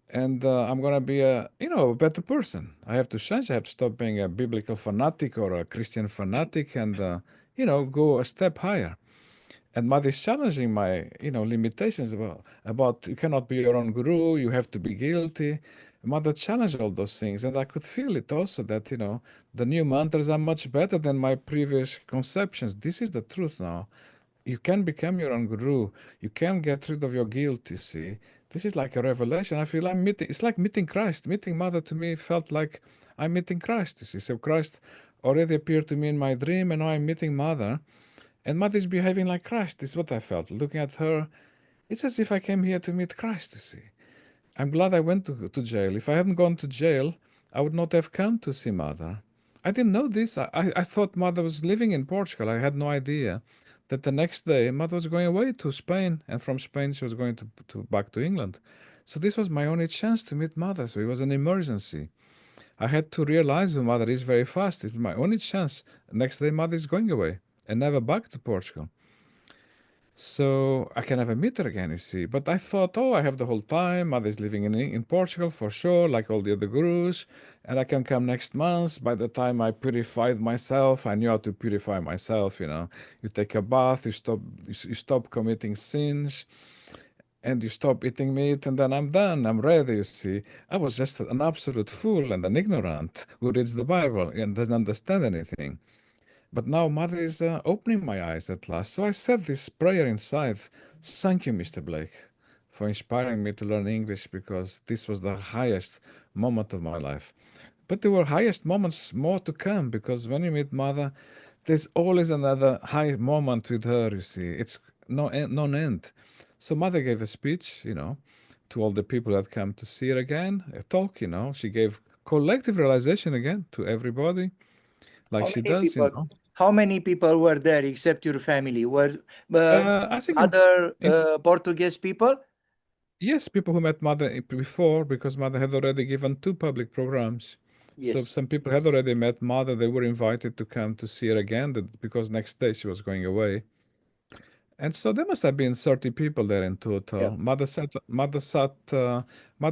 And I'm gonna be a better person. I have to change. I have to stop being a biblical fanatic or a Christian fanatic and, go a step higher. And Mad is challenging my, limitations about you cannot be your own guru, you have to be guilty. Mother challenged all those things, and I could feel it also that, the new mantras are much better than my previous conceptions. This is the truth now. You can become your own guru. You can get rid of your guilt, you see. This is like a revelation. I feel it's like meeting Christ. Meeting Mother to me felt like I'm meeting Christ, you see. So Christ already appeared to me in my dream, and now I'm meeting Mother. And Mother is behaving like Christ. This is what I felt. Looking at her, it's as if I came here to meet Christ, you see. I'm glad I went to jail. If I hadn't gone to jail, I would not have come to see Mother. I didn't know this. I thought Mother was living in Portugal. I had no idea that the next day Mother was going away to Spain, and from Spain she was going to back to England. So this was my only chance to meet Mother. So it was an emergency. I had to realize who Mother is very fast. It's my only chance. Next day Mother is going away and never back to Portugal. So I can never meet her again, you see. But I thought, oh, I have the whole time. Mother's living in Portugal for sure, like all the other gurus, and I can come next month. By the time I purified myself, I knew how to purify myself. You take a bath, you stop committing sins, and you stop eating meat, and then I'm done. I'm ready. You see, I was just an absolute fool and an ignorant who reads the Bible and doesn't understand anything. But now Mother is opening my eyes at last. So I said this prayer inside. Thank you, Mr. Blake, for inspiring me to learn English because this was the highest moment of my life. But there were highest moments more to come because when you meet Mother, there's always another high moment with her, you see. It's non-end. So Mother gave a speech, to all the people that come to see her again, a talk, She gave collective realization again to everybody, like How she many does, people? How many people were there except your family? Were uh, I think other in Portuguese people? yes, people who met Mother before, because Mother had already given two public programs. So Yes. some people had already met Mother. They were invited to come to see her again because next day she was going away. And so there must have been 30 people there in Yeah. total. Mother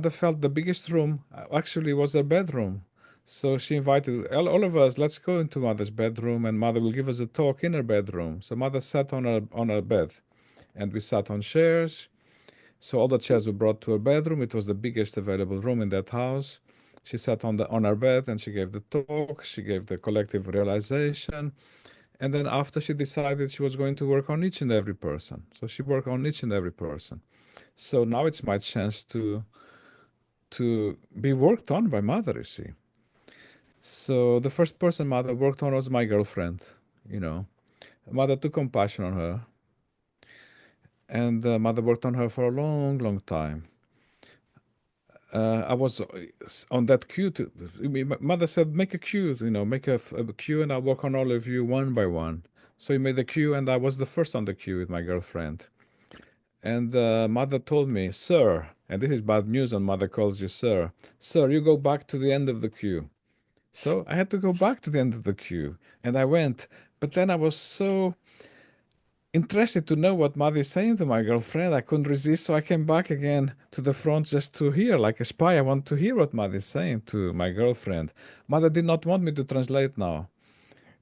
felt the biggest room actually was her bedroom. So she invited all of us, let's go into Mother's bedroom and Mother will give us a talk in her bedroom. So Mother sat on her bed and we sat on chairs. So all the chairs were brought to her bedroom. It was the biggest available room in that house. She sat on her bed and she gave the talk. She gave the collective realization. And then after she decided she was going to work on each and every person. So she worked on each and every person. So now it's my chance to be worked on by Mother, you see. So the first person Mother worked on was my girlfriend, you know. Mother took compassion on her, and Mother worked on her for a long, long time. I was on that queue. Mother said, make a queue, make a queue, and I'll work on all of you one by one. So he made the queue, and I was the first on the queue with my girlfriend. And Mother told me, sir, and this is bad news when Mother calls you sir, sir, you go back to the end of the queue. So I had to go back to the end of the queue, and I went. But then I was so interested to know what Mother is saying to my girlfriend. I couldn't resist, so I came back again to the front just to hear, like a spy. I want to hear what Mother is saying to my girlfriend. Mother did not want me to translate now.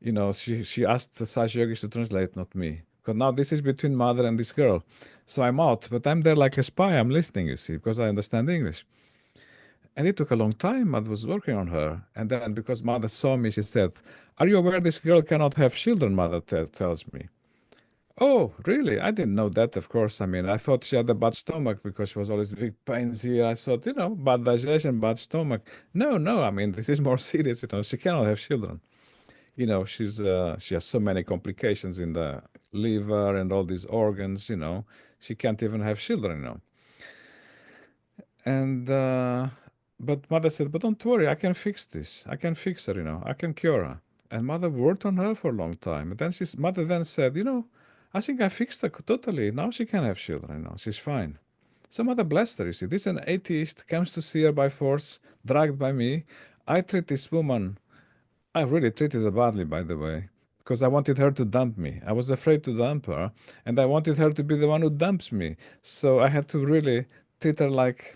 She asked the Saj Yogis to translate, not me. Because now this is between Mother and this girl. So I'm out, but I'm there like a spy. I'm listening, you see, because I understand English. And it took a long time. Mother was working on her. And then because Mother saw me, she said, are you aware this girl cannot have children? Mother tells me. Oh, really? I didn't know that, of course. I mean, I thought she had a bad stomach because she was always big pains here. I thought, bad digestion, bad stomach. No, no, I mean, this is more serious, she cannot have children. She has so many complications in the liver and all these organs, she can't even have children. And but Mother said, but don't worry, I can fix this. I can fix her, I can cure her. And Mother worked on her for a long time. And then Mother then said, I think I fixed her totally. Now she can have children, she's fine. So Mother blessed her, you see. This an atheist comes to see her by force, dragged by me. I treat this woman, I really treated her badly, by the way, because I wanted her to dump me. I was afraid to dump her, and I wanted her to be the one who dumps me. So I had to really treat her like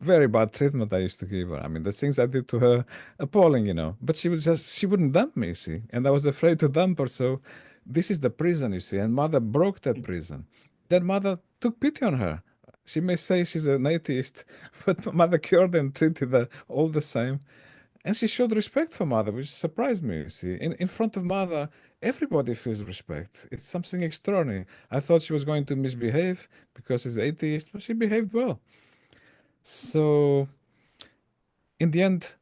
very bad treatment I used to give her. I mean, the things I did to her, appalling. But she wouldn't dump me, you see, and I was afraid to dump her. So this is the prison, you see, and Mother broke that prison. Then Mother took pity on her. She may say she's an atheist, but Mother cured and treated her all the same. And she showed respect for Mother, which surprised me, you see. In front of Mother, everybody feels respect. It's something extraordinary. I thought she was going to misbehave because she's atheist, but she behaved well. So, in the end,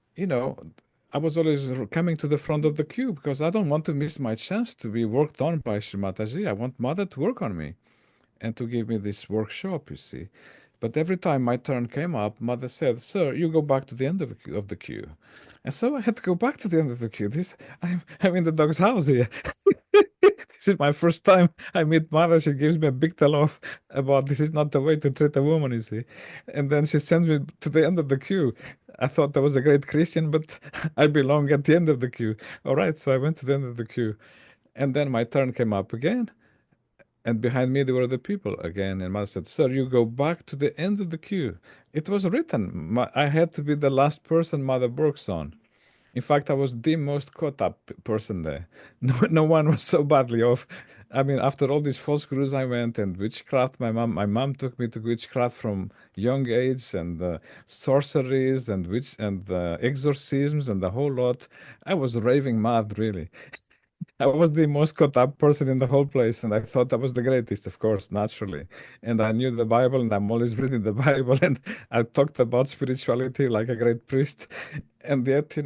I was always coming to the front of the queue because I don't want to miss my chance to be worked on by Shri Mataji. I want Mother to work on me and to give me this workshop, you see. But every time my turn came up, Mother said, sir, you go back to the end of the queue. And so I had to go back to the end of the queue. I'm in the dog's house here. This is my first time I meet Mother. She gives me a big tell off about this is not the way to treat a woman, you see. And then she sends me to the end of the queue. I thought I was a great Christian, but I belong at the end of the queue. All right, so I went to the end of the queue. And then my turn came up again. And behind me, there were the people again. And mother said, "Sir, you go back to the end of the queue." It was written. I had to be the last person mother works on. In fact, I was the most caught up person there. No one was so badly off. I mean, after all these false gurus I went and witchcraft, my mom took me to witchcraft from young age and sorceries and witch and exorcisms and the whole lot. I was raving mad, really. I was the most caught up person in the whole place, and I thought I was the greatest, of course, naturally. And I knew the Bible, and I'm always reading the Bible, and I talked about spirituality like a great priest. And yet,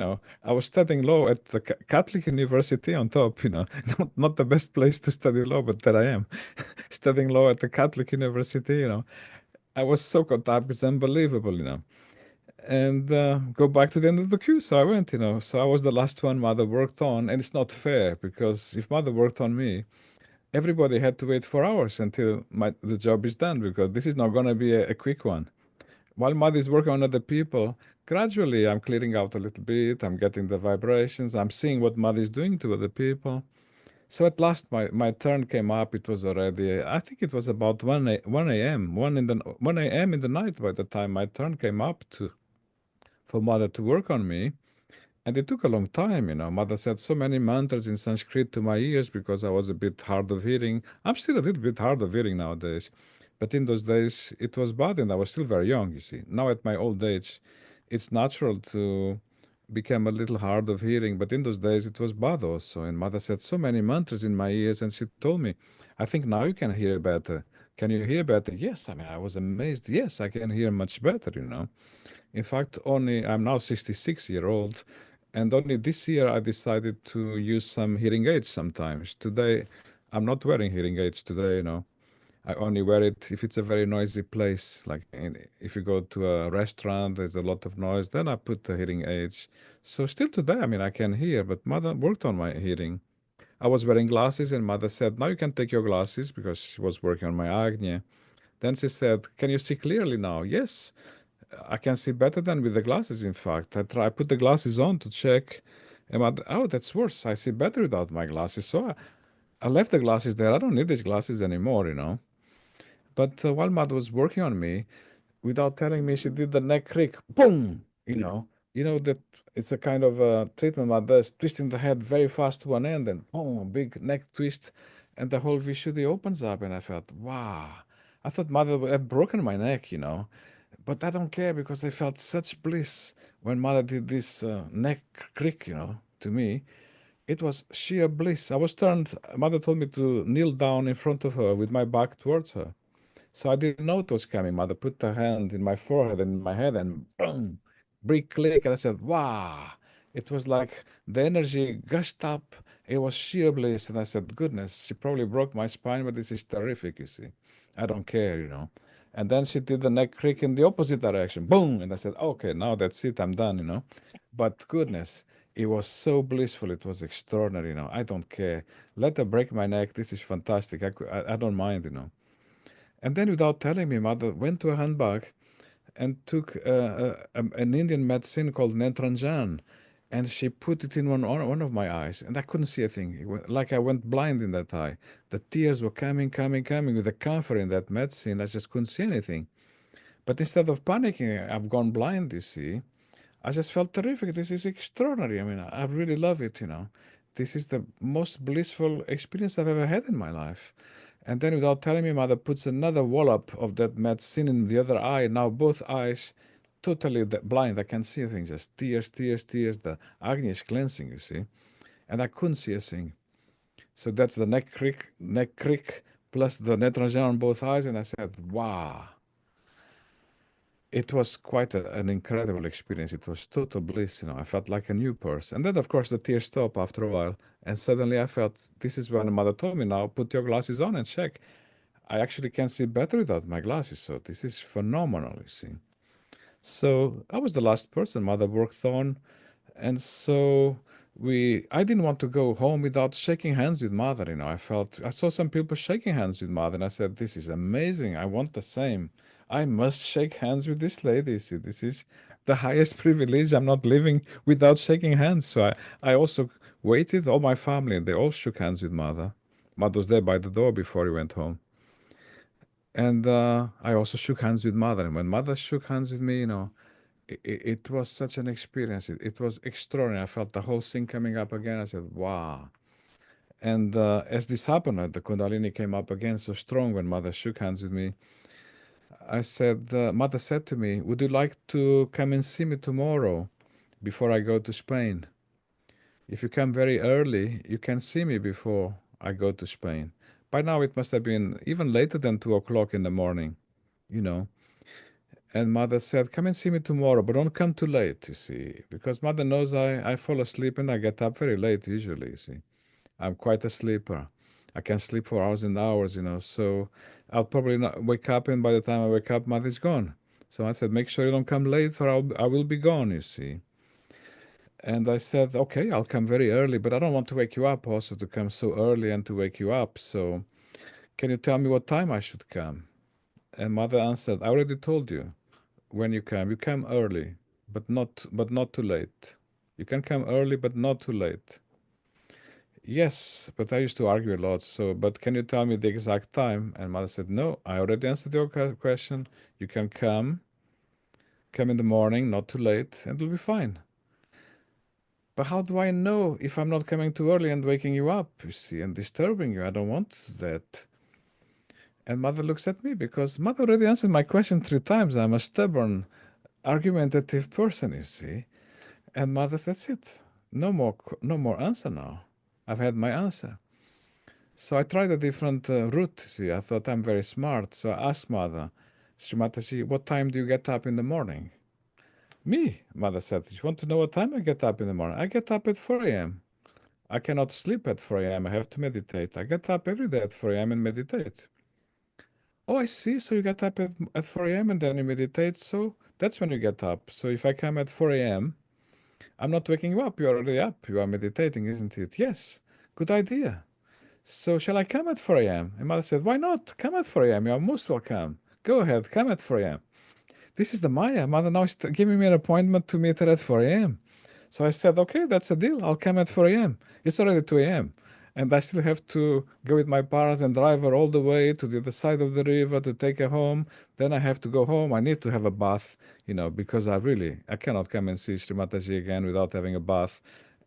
I was studying law at the Catholic University on top, not the best place to study law, but there I am, studying law at the Catholic University. I was so caught up, it's unbelievable. And go back to the end of the queue. So I went. So I was the last one mother worked on, and it's not fair because if mother worked on me, everybody had to wait 4 hours until the job is done because this is not going to be a quick one. While mother is working on other people, gradually I'm clearing out a little bit. I'm getting the vibrations. I'm seeing what mother is doing to other people. So at last my turn came up. It was already, I think it was about 1 a.m. 1 a.m. in the night by the time my turn came up for mother to work on me. And it took a long time. Mother said so many mantras in Sanskrit to my ears because I was a bit hard of hearing. I'm still a little bit hard of hearing nowadays. But in those days, it was bad and I was still very young, you see. Now at my old age, it's natural to become a little hard of hearing. But in those days, it was bad also. And mother said so many mantras in my ears and she told me, I think now you can hear better. Can you hear better? Yes. I mean, I was amazed. Yes, I can hear much better. In fact, only I'm now 66-year-old, and only this year I decided to use some hearing aids sometimes. Today, I'm not wearing hearing aids today. I only wear it if it's a very noisy place. Like if you go to a restaurant, there's a lot of noise, then I put the hearing aids. So still today, I mean, I can hear, but mother worked on my hearing. I was wearing glasses, and mother said, "Now you can take your glasses," because she was working on my agnia. Then she said, "Can you see clearly now?" Yes. I can see better than with the glasses, in fact. I put the glasses on to check. Oh, that's worse. I see better without my glasses. So I left the glasses there. I don't need these glasses anymore. But while mother was working on me, without telling me, she did the neck crick. Boom! That it's a kind of treatment mother does, twisting the head very fast to one end and boom, big neck twist. And the whole Vishuddhi opens up. And I felt, wow. I thought mother had broken my neck. But I don't care because I felt such bliss when mother did this neck crick to me. It was sheer bliss. I was turned, mother told me to kneel down in front of her with my back towards her. So I didn't know it was coming. Mother put her hand in my forehead and in my head and boom, big click. And I said, wow. It was like the energy gushed up. It was sheer bliss. And I said, goodness, she probably broke my spine, but this is terrific, you see. I don't care. And then she did the neck crick in the opposite direction. Boom. And I said, okay, now that's it. I'm done. But goodness, it was so blissful. It was extraordinary. I don't care. Let her break my neck. This is fantastic. I don't mind. And then, without telling me, mother went to her handbag and took an Indian medicine called Netranjan, and she put it in one of my eyes, and I couldn't see a thing. Like I went blind in that eye. The tears were coming, coming, coming with the camphor in that medicine. I just couldn't see anything. But instead of panicking, I've gone blind, you see. I just felt terrific. This is extraordinary. I mean, I really love it. This is the most blissful experience I've ever had in my life. And then, without telling me, mother puts another wallop of that medicine in the other eye. Now both eyes totally blind. I can't see a thing. Just tears, tears, tears. The agni is cleansing, you see. And I couldn't see a thing. So that's the neck crick plus the netragen on both eyes. And I said, wow. It was quite an incredible experience. It was total bliss. I felt like a new person. And then, of course, the tears stopped after a while. And suddenly I felt, this is when mother told me, now put your glasses on and check. I actually can see better without my glasses. So this is phenomenal, you see. So I was the last person mother worked on. And so I didn't want to go home without shaking hands with mother. I saw some people shaking hands with mother, and I said, this is amazing. I want the same. I must shake hands with this lady. You see, this is the highest privilege. I'm not living without shaking hands. So I also waited, all my family, and they all shook hands with mother. Mother was there by the door before he went home. And I also shook hands with mother. And when mother shook hands with me, it was such an experience. It was extraordinary. I felt the whole thing coming up again. I said, wow. And as this happened, the Kundalini came up again so strong when mother shook hands with me. I said, mother said to me, would you like to come and see me tomorrow before I go to Spain? If you come very early, you can see me before I go to Spain. By now, it must have been even later than 2 o'clock in the morning, you know. And mother said, come and see me tomorrow, but don't come too late, you see, because mother knows I fall asleep and I get up very late usually, you see. I'm quite a sleeper. I can sleep for hours and hours, so I'll probably not wake up, and by the time I wake up, mother's gone. So I said, make sure you don't come late or I will be gone, you see. And I said, okay, I'll come very early, but I don't want to wake you up also to come so early and to wake you up. So can you tell me what time I should come? And mother answered, I already told you when you come. You come early, but not too late. You can come early, but not too late. Yes, but I used to argue a lot. So, but can you tell me the exact time? And mother said, no, I already answered your question. You can come in the morning, not too late, and it'll be fine. But how do I know if I'm not coming too early and waking you up, you see, and disturbing you? I don't want that. And mother looks at me because mother already answered my question 3 times. I'm a stubborn, argumentative person, you see. And mother, that's it. No more answer now. I've had my answer. So I tried a different route, you see. I thought I'm very smart. So I asked mother, Shri Mataji, what time do you get up in the morning? Me, mother said. You want to know what time I get up in the morning? I get up at 4 a.m. I cannot sleep at 4 a.m. I have to meditate. I get up every day at 4 a.m. and meditate. Oh, I see. So you get up at 4 a.m. and then you meditate. So that's when you get up. So if I come at 4 a.m., I'm not waking you up. You're already up. You are meditating, isn't it? Yes. Good idea. So shall I come at 4 a.m.? And mother said, why not? Come at 4 a.m. You are most welcome. Go ahead. Come at 4 a.m. This is the Maya. Mother now is giving me an appointment to meet her at 4 a.m. So I said, okay, that's a deal. I'll come at 4 a.m. It's already 2 a.m. And I still have to go with my parents and drive her all the way to the other side of the river to take her home. Then I have to go home. I need to have a bath, because I cannot come and see Shri Mataji again without having a bath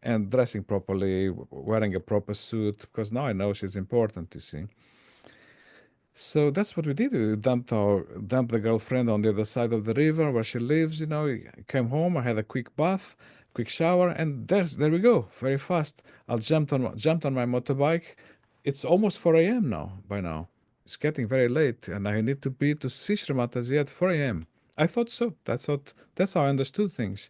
and dressing properly, wearing a proper suit, because now I know she's important, you see. So that's what we did. We dumped the girlfriend on the other side of the river where she lives. Came home. I had a quick bath, quick shower, and there we go. Very fast. I jumped on my motorbike. It's almost 4 a.m. now. By now, it's getting very late, and I need to be to see Shri Mataji at 4 a.m. I thought so. That's how I understood things.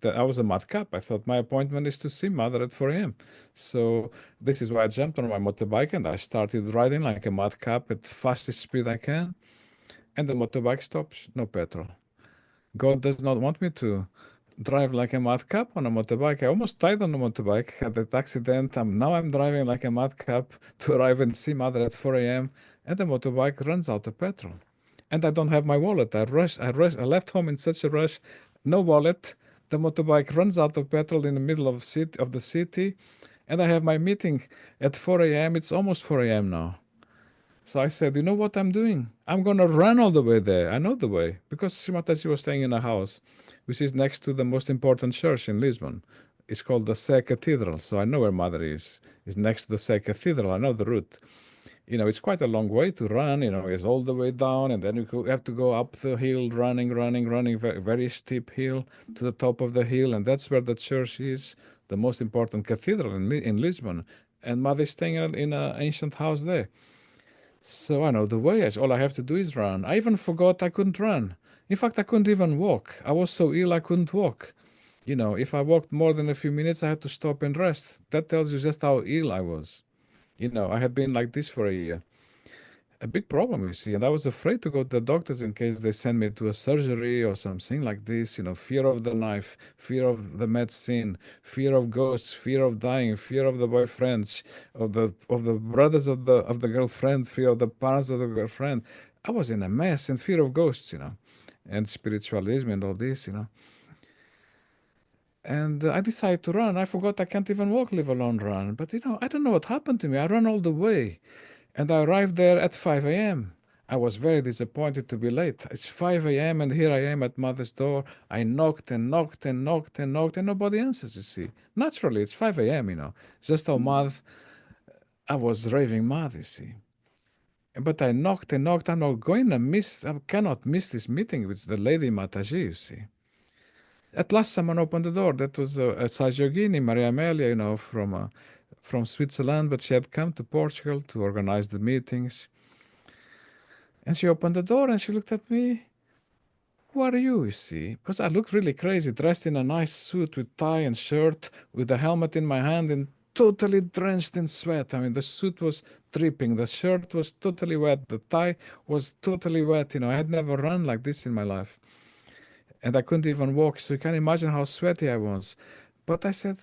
That I was a madcap. I thought my appointment is to see mother at 4 a.m. So this is why I jumped on my motorbike and I started riding like a madcap at fastest speed I can. And the motorbike stops, no petrol. God does not want me to drive like a madcap on a motorbike. I almost died on a motorbike, had that accident. Now I'm driving like a madcap to arrive and see mother at 4 a.m. and the motorbike runs out of petrol. And I don't have my wallet. I left home in such a rush, no wallet. The motorbike runs out of petrol in the middle of the city, and I have my meeting at 4 a.m. It's almost 4 a.m. now. So I said, you know what I'm doing? I'm gonna run all the way there. I know the way because Shimataji was staying in a house which is next to the most important church in Lisbon. It's called the Sé Cathedral, so I know where Mother is. It's next to the Sé Cathedral. I know the route. It's quite a long way to run. It's all the way down, and then have to go up the hill, running, very, very steep hill to the top of the hill, and that's where the church is, the most important cathedral in Lisbon. And Mother is staying in an ancient house there. So I know the way. All I have to do is run. I even forgot I couldn't run. In fact, I couldn't even walk. I was so ill I couldn't walk. If I walked more than a few minutes, I had to stop and rest. That tells you just how ill I was. I had been like this for a year. A big problem, you see, and I was afraid to go to the doctors in case they send me to a surgery or something like this. Fear of the knife, fear of the medicine, fear of ghosts, fear of dying, fear of the boyfriends, of the brothers of the girlfriend, fear of the parents of the girlfriend. I was in a mess and fear of ghosts, and spiritualism and all this. And I decided to run. I forgot I can't even walk, leave alone run. But I don't know what happened to me. I ran all the way, and I arrived there at 5 a.m. I was very disappointed to be late. It's 5 a.m. and here I am at mother's door. I knocked and knocked and knocked and knocked and nobody answers, you see. Naturally, it's 5 a.m. Just how mad I was raving mad, you see. But I knocked and knocked. I cannot miss this meeting with the lady Mataji, you see. At last, someone opened the door. That was a Sagiogini, Maria Amelia, from Switzerland, but she had come to Portugal to organize the meetings. And she opened the door and she looked at me. Who are you, you see? Because I looked really crazy, dressed in a nice suit with tie and shirt, with a helmet in my hand and totally drenched in sweat. I mean, the suit was dripping, the shirt was totally wet, the tie was totally wet. I had never run like this in my life. And I couldn't even walk, so you can imagine how sweaty I was. But I said,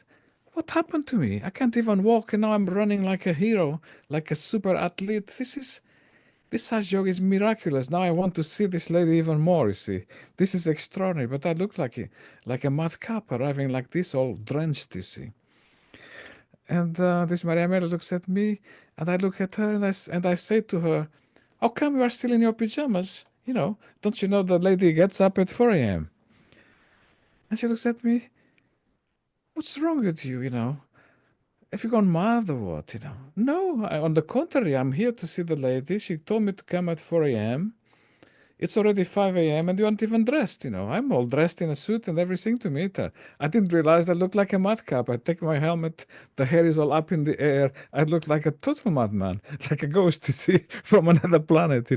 what happened to me? I can't even walk, and now I'm running like a hero, like a super athlete. This Hajj yoga is miraculous. Now I want to see this lady even more, you see. This is extraordinary, but I look like a madcap arriving like this, all drenched, you see. And this Maria Mela looks at me, and I look at her, and I say to her, how come you are still in your pajamas? Don't you know the lady gets up at 4 a.m.? And she looks at me, what's wrong with you, Have you gone mad or what, No, on the contrary, I'm here to see the lady. She told me to come at 4 a.m. It's already 5 a.m. and you aren't even dressed, I'm all dressed in a suit and everything to meet her. I didn't realize I looked like a madcap. I take my helmet, the hair is all up in the air. I look like a total madman, like a ghost, you see, from another planet.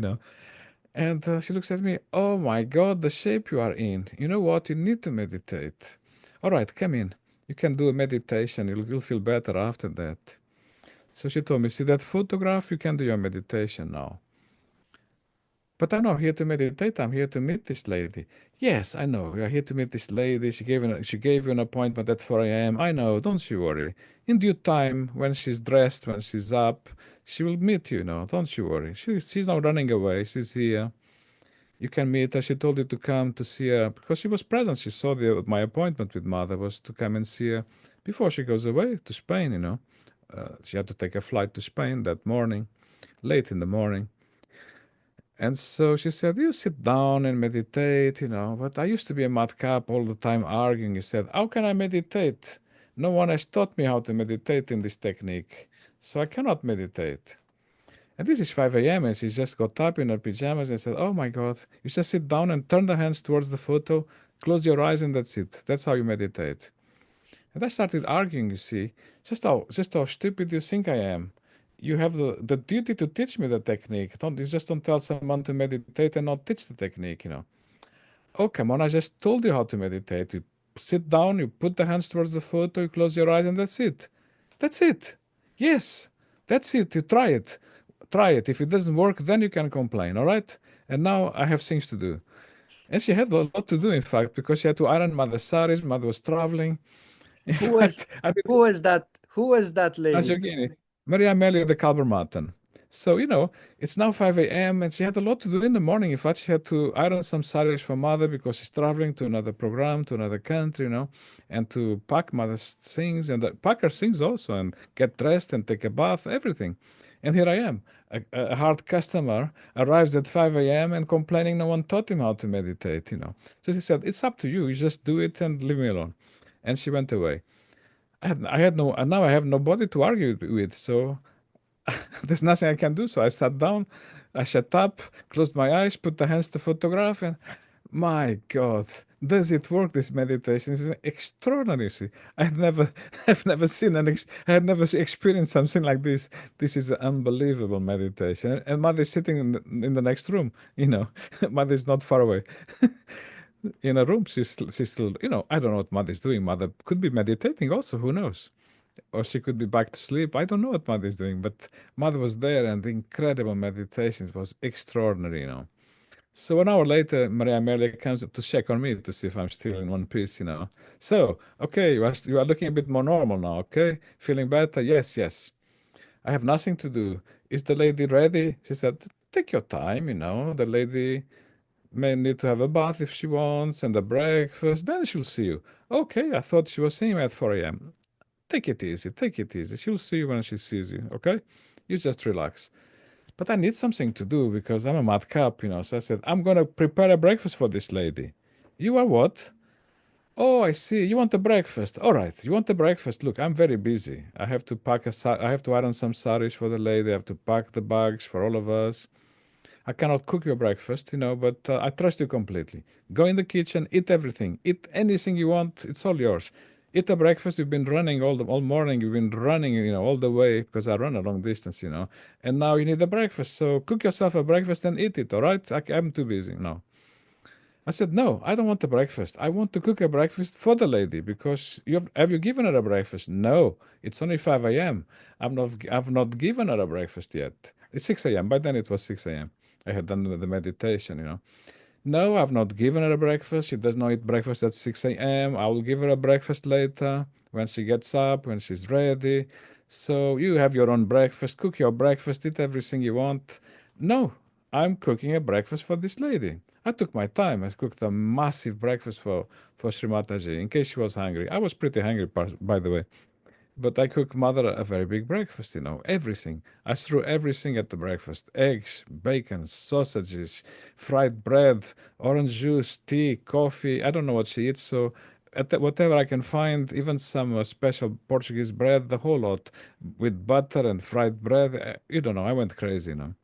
And she looks at me, oh my God, the shape you are in. You know what? You need to meditate. All right, come in. You can do a meditation. You'll feel better after that. So she told me, see that photograph? You can do your meditation now. But I'm not here to meditate. I'm here to meet this lady. Yes, I know. You are here to meet this lady. She gave you an appointment at 4 a.m. I know. Don't you worry. In due time, when she's dressed, when she's up, she will meet you. Don't you worry. She's not running away. She's here. You can meet her. She told you to come to see her because she was present. She saw my appointment with mother was to come and see her before she goes away to Spain. She had to take a flight to Spain that morning, late in the morning. And so she said, you sit down and meditate. But I used to be a madcap all the time arguing. He said, how can I meditate? No one has taught me how to meditate in this technique. So I cannot meditate. And this is 5 a.m. and she just got up in her pajamas and said, oh my God, you just sit down and turn the hands towards the photo, close your eyes and that's it. That's how you meditate. And I started arguing, you see, just how stupid you think I am. You have the duty to teach me the technique. You just don't tell someone to meditate and not teach the technique. Oh, come on, I just told you how to meditate. You sit down, you put the hands towards the photo, you close your eyes, and that's it. That's it. Yes, that's it. You try it. Try it. If it doesn't work, then you can complain, all right? And now I have things to do. And she had a lot to do, in fact, because she had to iron mother's saris. Mother was traveling. In Who was fact, I who was that? Who was that lady? Giorgini, Maria Amelia de Kalbermatten. So, it's now 5 a.m. and she had a lot to do in the morning. In fact, she had to iron some saris for mother because she's traveling to another program, to another country, and to pack mother's things and pack her things also and get dressed and take a bath, everything. And here I am. A hard customer arrives at 5 a.m. and complaining no one taught him how to meditate. So she said, it's up to you. You just do it and leave me alone. And she went away. I had no, and now I have nobody to argue with, so there's nothing I can do. So I sat down, I shut up, closed my eyes, put the hands to photograph, and my God, does it work? This meditation is extraordinary. See, I've never seen I had never experienced something like this. This is an unbelievable meditation, and Mother is sitting in the next room. Mother is not far away. In a room. She's still, I don't know what Mother is doing. Mother could be meditating also, who knows? Or she could be back to sleep. I don't know what Mother is doing, but Mother was there and the incredible meditation was extraordinary. So an hour later, Maria Amelia comes to check on me to see if I'm still in one piece. So, okay, you are looking a bit more normal now, okay? Feeling better? Yes, yes. I have nothing to do. Is the lady ready? She said, take your time. The may need to have a bath if she wants and a breakfast. Then she'll see you. Okay, I thought she was seeing me at 4 a.m. Take it easy, take it easy. She'll see you when she sees you, okay? You just relax. But I need something to do because I'm a madcap, you know. So I said, I'm gonna prepare a breakfast for this lady. You are what? Oh, I see. You want a breakfast. All right. You want a breakfast. Look, I'm very busy. I have to I have to iron some saris for the lady. I have to pack the bags for all of us. I cannot cook your breakfast, you know, but I trust you completely. Go in the kitchen, eat everything. Eat anything you want. It's all yours. Eat a breakfast. You've been running all morning. You've been running, you know, all the way because I run a long distance, you know. And now you need a breakfast. So cook yourself a breakfast and eat it, all right? I'm too busy. No. I said, no, I don't want a breakfast. I want to cook a breakfast for the lady because have you given her a breakfast? No, it's only 5 a.m. I've not given her a breakfast yet. It's 6 a.m. By then it was 6 a.m. I had done the meditation, you know. No, I've not given her a breakfast. She does not eat breakfast at 6 a.m. I will give her a breakfast later when she gets up, when she's ready. So you have your own breakfast, cook your breakfast, eat everything you want. No, I'm cooking a breakfast for this lady. I took my time. I cooked a massive breakfast for Shri Mataji in case she was hungry. I was pretty hungry, by the way. But I cooked mother a very big breakfast, you know, everything. I threw everything at the breakfast: eggs, bacon, sausages, fried bread, orange juice, tea, coffee. I don't know what she eats, so whatever I can find, even some special Portuguese bread, the whole lot, with butter and fried bread. You don't know, I went crazy, you know.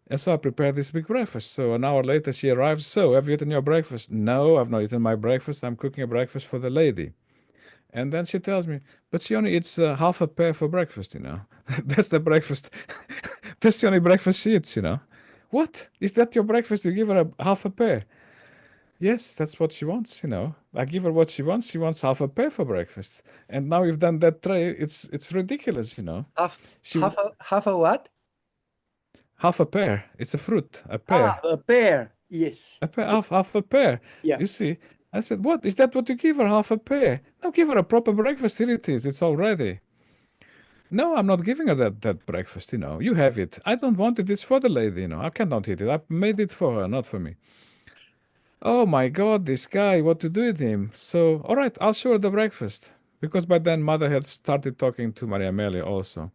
And so I prepared this big breakfast. So an hour later, she arrives. So, have you eaten your breakfast? No, I've not eaten my breakfast. I'm cooking a breakfast for the lady. And then she tells me, but she only eats half a pear for breakfast, you know. That's the breakfast. That's the only breakfast she eats, you know. What? Is that your breakfast? You give her a half a pear? Yes, that's what she wants, you know. I give her what she wants. She wants half a pear for breakfast. And now you've done that tray. It's ridiculous, you know. Half, She half a what? half a pear. It's a fruit, a Ah, pear. a pear. Yes. A pear, half a pear. Yeah. You see, I said, what? Is that what you give her? Half a pear? No, give her a proper breakfast. Here it is. It's all ready. No, I'm not giving her that breakfast, you know. You have it. I don't want it. It's for the lady, you know. I cannot eat it. I made it for her, not for me. Oh my God, this guy, what to do with him? So, all right, I'll show her the breakfast. Because by then, mother had started talking to Maria Amelia also.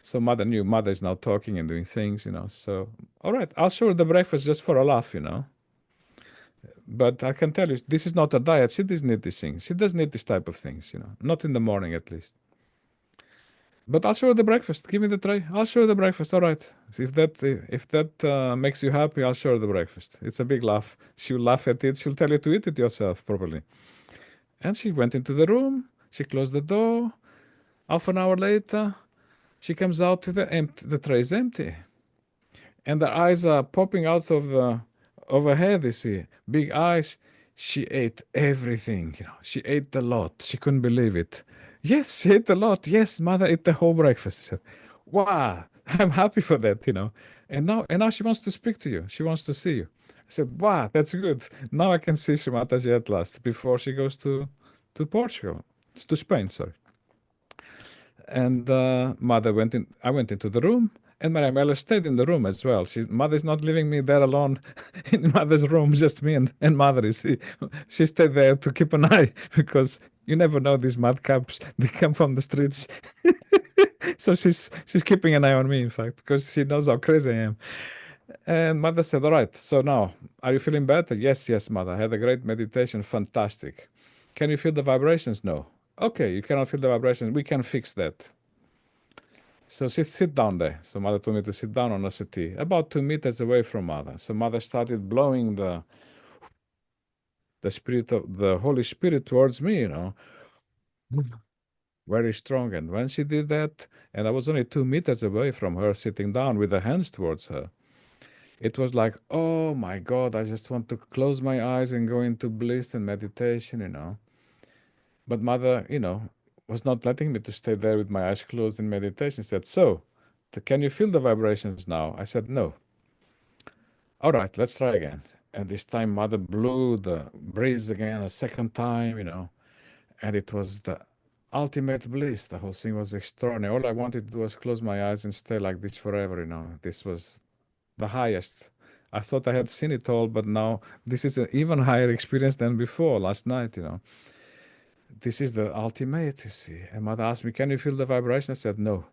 So, mother knew mother is now talking and doing things, you know. So, all right, I'll show her the breakfast just for a laugh, you know. But I can tell you, this is not a diet. She doesn't need these things. She doesn't need this type of things, you know. Not in the morning, at least. But I'll show you the breakfast. Give me the tray. I'll show you the breakfast. All right. So if that makes you happy, I'll show you the breakfast. It's a big laugh. She'll laugh at it. She'll tell you to eat it yourself properly. And she went into the room. She closed the door. Half an hour later, she comes out to the tray is empty, and the eyes are popping out of her head. You see, big eyes. She ate everything. You know, she ate a lot. She couldn't believe it. Yes, she ate a lot. Yes, mother ate the whole breakfast. She said, "Wow, I'm happy for that." You know, and now she wants to speak to you. She wants to see you. I said, "Wow, that's good. Now I can see Shri Mataji at last before she goes to Portugal, to Spain. Sorry." And mother went in. I went into the room, and Maria Mela stayed in the room as well. Mother's not leaving me there alone in mother's room, just me and mother. She stayed there to keep an eye because you never know these madcaps. They come from the streets, so she's keeping an eye on me. In fact, because she knows how crazy I am. And mother said, "All right. So now, are you feeling better?" Yes, yes, mother. I had a great meditation. Fantastic. Can you feel the vibrations? No. Okay, you cannot feel the vibrations. We can fix that. So sit down there. So mother told me to sit down on a settee, about 2 meters away from mother. So mother started blowing the spirit of the Holy Spirit towards me, you know, very strong. And when she did that, and I was only 2 meters away from her, sitting down with her hands towards her, it was like, oh my God, I just want to close my eyes and go into bliss and meditation, you know. But mother, you know, was not letting me to stay there with my eyes closed in meditation. Said, so, can you feel the vibrations now? I said, no. All right, let's try again. And this time, mother blew the breeze again a second time, you know, and it was the ultimate bliss. The whole thing was extraordinary. All I wanted to do was close my eyes and stay like this forever, you know. This was the highest. I thought I had seen it all, but now this is an even higher experience than before last night, you know. This is the ultimate, you see. And mother asked me, can you feel the vibration? I said, no.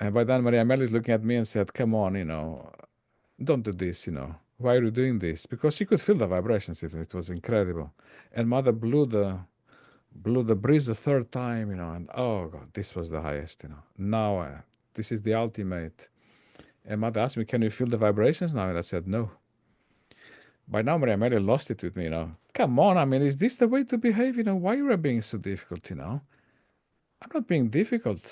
And by then Maria Amelia is looking at me and said, come on, you know, don't do this, you know. Why are you doing this? Because she could feel the vibrations. It was incredible. And mother blew the breeze the third time, you know, and oh God, this was the highest, you know. Now, this is the ultimate. And mother asked me, can you feel the vibrations now? And I said, no. By now, Maria Amelia lost it with me, you know. Come on, I mean, is this the way to behave, you know? Why you are being so difficult, you know? I'm not being difficult.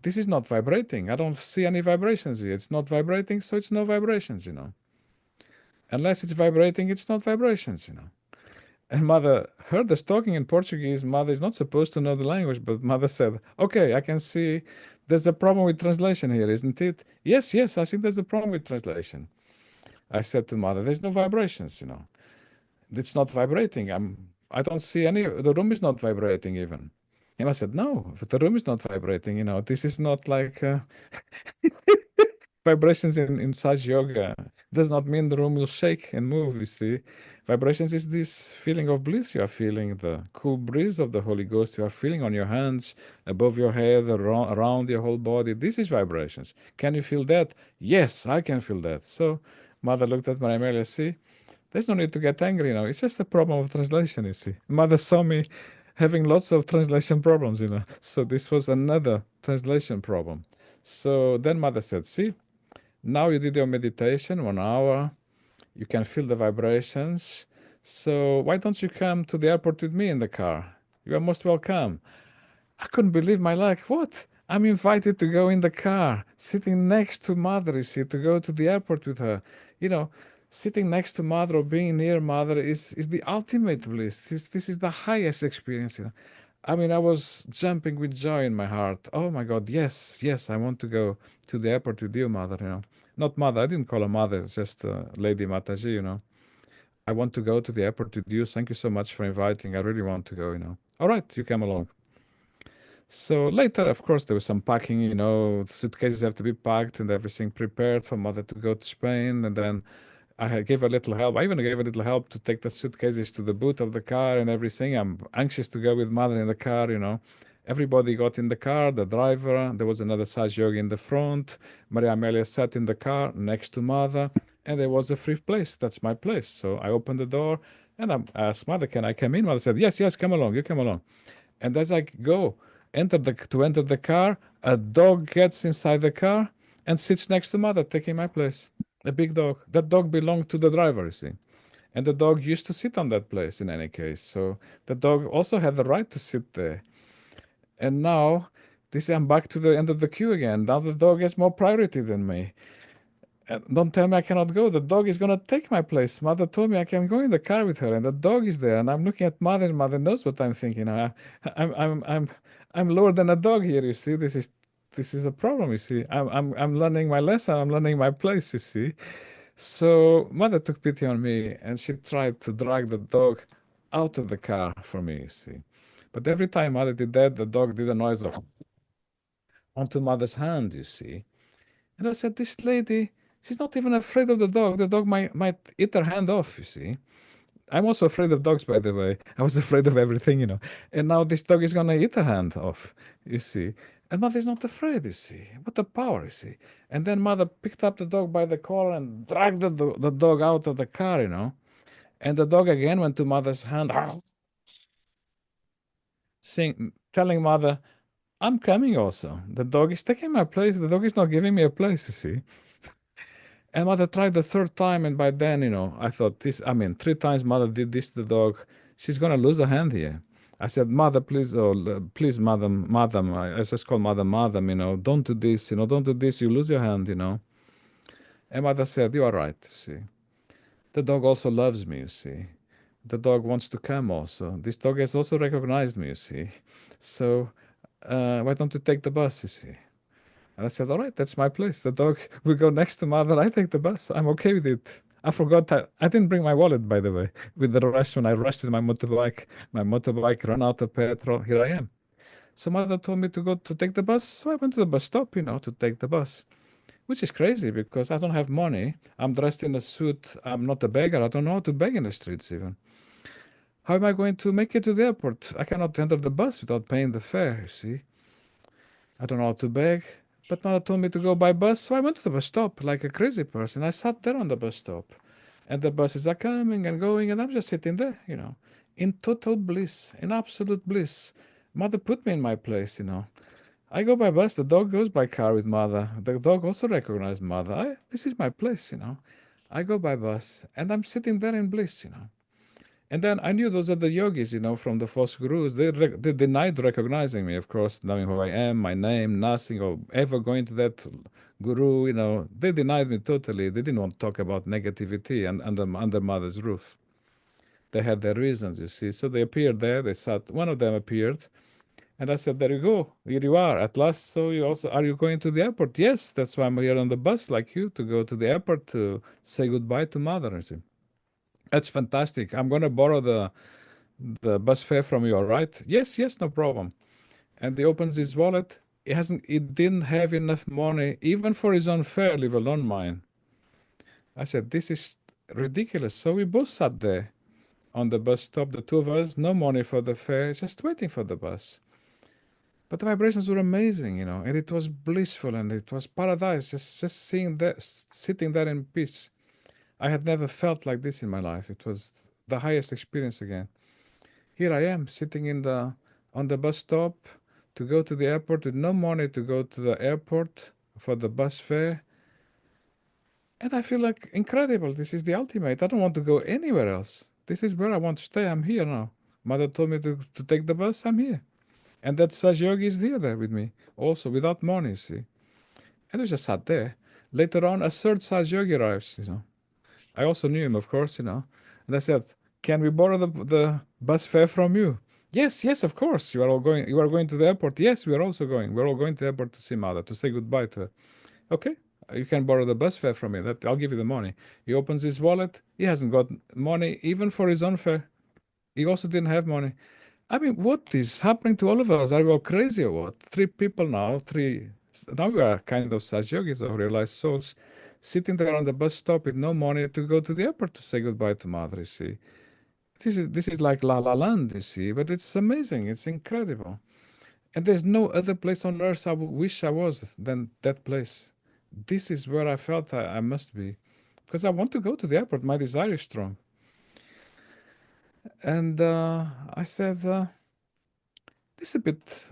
This is not vibrating. I don't see any vibrations here. It's not vibrating, so it's no vibrations, you know. Unless it's vibrating, it's not vibrations, you know. And mother heard us talking in Portuguese. Mother is not supposed to know the language, but mother said, okay, I can see there's a problem with translation here, isn't it? Yes, yes, I think there's a problem with translation. I said to mother, there's no vibrations, you know. It's not vibrating. I don't see any, the room is not vibrating even. And I said, no, if the room is not vibrating, you know, this is not like vibrations in Saj Yoga does not mean the room will shake and move, you see. Vibrations is this feeling of bliss you are feeling, the cool breeze of the Holy Ghost you are feeling on your hands, above your head, around your whole body. This is vibrations. Can you feel that? Yes, I can feel that. So mother looked at Maria Amelia, see, there's no need to get angry, you know. It's just a problem of translation, you see. Mother saw me having lots of translation problems, you know. So this was another translation problem. So then mother said, see, now you did your meditation 1 hour. You can feel the vibrations. So why don't you come to the airport with me in the car? You are most welcome. I couldn't believe my luck. What? I'm invited to go in the car, sitting next to mother, you see, to go to the airport with her. You know, sitting next to mother or being near mother is the ultimate bliss. This is the highest experience. You know? I mean, I was jumping with joy in my heart. Oh my God, yes, yes, I want to go to the airport with you, mother, you know. Not mother, I didn't call her mother, it's just Lady Mataji, you know. I want to go to the airport with you. Thank you so much for inviting. I really want to go, you know. All right, you come along. So later, of course, there was some packing, you know, suitcases have to be packed and everything prepared for mother to go to Spain. And then gave a little help. I even gave a little help to take the suitcases to the boot of the car and everything. I'm anxious to go with mother in the car, you know. Everybody got in the car, the driver, there was another Saj Yogi in the front. Maria Amelia sat in the car next to mother, and there was a free place. That's my place. So I opened the door and I asked mother, can I come in? Mother said, yes, yes, come along, you come along. And as I go, enter the car, a dog gets inside the car and sits next to mother, taking my place. A big dog. That dog belonged to the driver, you see. And the dog used to sit on that place in any case. So the dog also had the right to sit there. And now, this I'm back to the end of the queue again. Now the dog has more priority than me. Don't tell me I cannot go. The dog is gonna take my place. Mother told me I can go in the car with her, and the dog is there. And I'm looking at mother, and mother knows what I'm thinking. I'm lower than a dog here. You see, this is a problem. You see, I'm learning my lesson. I'm learning my place. You see. So mother took pity on me, and she tried to drag the dog out of the car for me. You see, but every time mother did that, the dog did a noise of onto mother's hand. You see. And I said, this lady, she's not even afraid of the dog. The dog might eat her hand off, you see. I'm also afraid of dogs, by the way. I was afraid of everything, you know. And now this dog is gonna eat her hand off, you see. And mother's not afraid, you see. What a power, you see. And then mother picked up the dog by the collar and dragged the dog out of the car, you know. And the dog again went to mother's hand, telling mother, I'm coming also. The dog is taking my place. The dog is not giving me a place, you see. And mother tried the third time, and by then, you know, I thought this, I mean, 3 times mother did this to the dog. She's gonna lose a hand here. I said, mother, please, oh, please, madam, I just call mother, madam, you know, don't do this, you know, don't do this, you lose your hand, you know. And mother said, you are right, you see. The dog also loves me, you see. The dog wants to come also. This dog has also recognized me, you see. So, why don't you take the bus, you see? And I said, all right, that's my place. The dog will go next to mother. I take the bus. I'm okay with it. I forgot I didn't bring my wallet, by the way. With the rush, when I rushed with my motorbike ran out of petrol. Here I am. So mother told me to go to take the bus. So I went to the bus stop, you know, to take the bus. which is crazy because I don't have money. I'm dressed in a suit. I'm not a beggar. I don't know how to beg in the streets even. How am I going to make it to the airport? I cannot enter the bus without paying the fare, you see. I don't know how to beg. But mother told me to go by bus, so I went to the bus stop like a crazy person. I sat there on the bus stop. And the buses are coming and going, and I'm just sitting there, in total bliss, in absolute bliss. Mother put me in my place, I go by bus, the dog goes by car with mother. The dog also recognized mother. This is my place. I go by bus, and I'm sitting there in bliss. And then I knew those are the yogis, from the false gurus. They denied recognizing me, of course, knowing who I am, my name, nothing, or ever going to that guru. They denied me totally. They didn't want to talk about negativity and under mother's roof. They had their reasons, you see. So they appeared there. They sat. One of them appeared, and I said, "There you go. Here you are at last. So you also are you going to the airport? Yes, that's why I'm here on the bus, like you, to go to the airport to say goodbye to mother." I said, "That's fantastic. I'm gonna borrow the bus fare from you, all right?" "Yes, yes, no problem." And he opens his wallet. He didn't have enough money even for his own fare, leave alone mine. I said, "This is ridiculous." So we both sat there on the bus stop, the two of us, no money for the fare, just waiting for the bus. But the vibrations were amazing, and it was blissful and it was paradise, just seeing that, sitting there in peace. I had never felt like this in my life. It was the highest experience again. Here I am sitting on the bus stop to go to the airport with no money to go to the airport for the bus fare. And I feel like incredible. This is the ultimate. I don't want to go anywhere else. This is where I want to stay. I'm here now. Mother told me to take the bus. I'm here. And that Saj Yogi is there with me, also without money, you see. And we just sat there. Later on, a third Saj Yogi arrives. I also knew him, of course. And I said, "Can we borrow the bus fare from you?" "Yes, yes, of course. You are going to the airport." "Yes, we are also going. We're all going to the airport to see mother, to say goodbye to her." "Okay, you can borrow the bus fare from me. I'll give you the money." He opens his wallet. He hasn't got money even for his own fare. He also didn't have money. I mean, what is happening to all of us? Are we all crazy or what? Three people now, now we are kind of such yogis or realized souls, sitting there on the bus stop with no money to go to the airport to say goodbye to mother, you see. This is like La La Land, you see, but it's amazing, it's incredible. And there's no other place on earth I wish I was than that place. This is where I felt I must be. Because I want to go to the airport, my desire is strong. And I said, this is a bit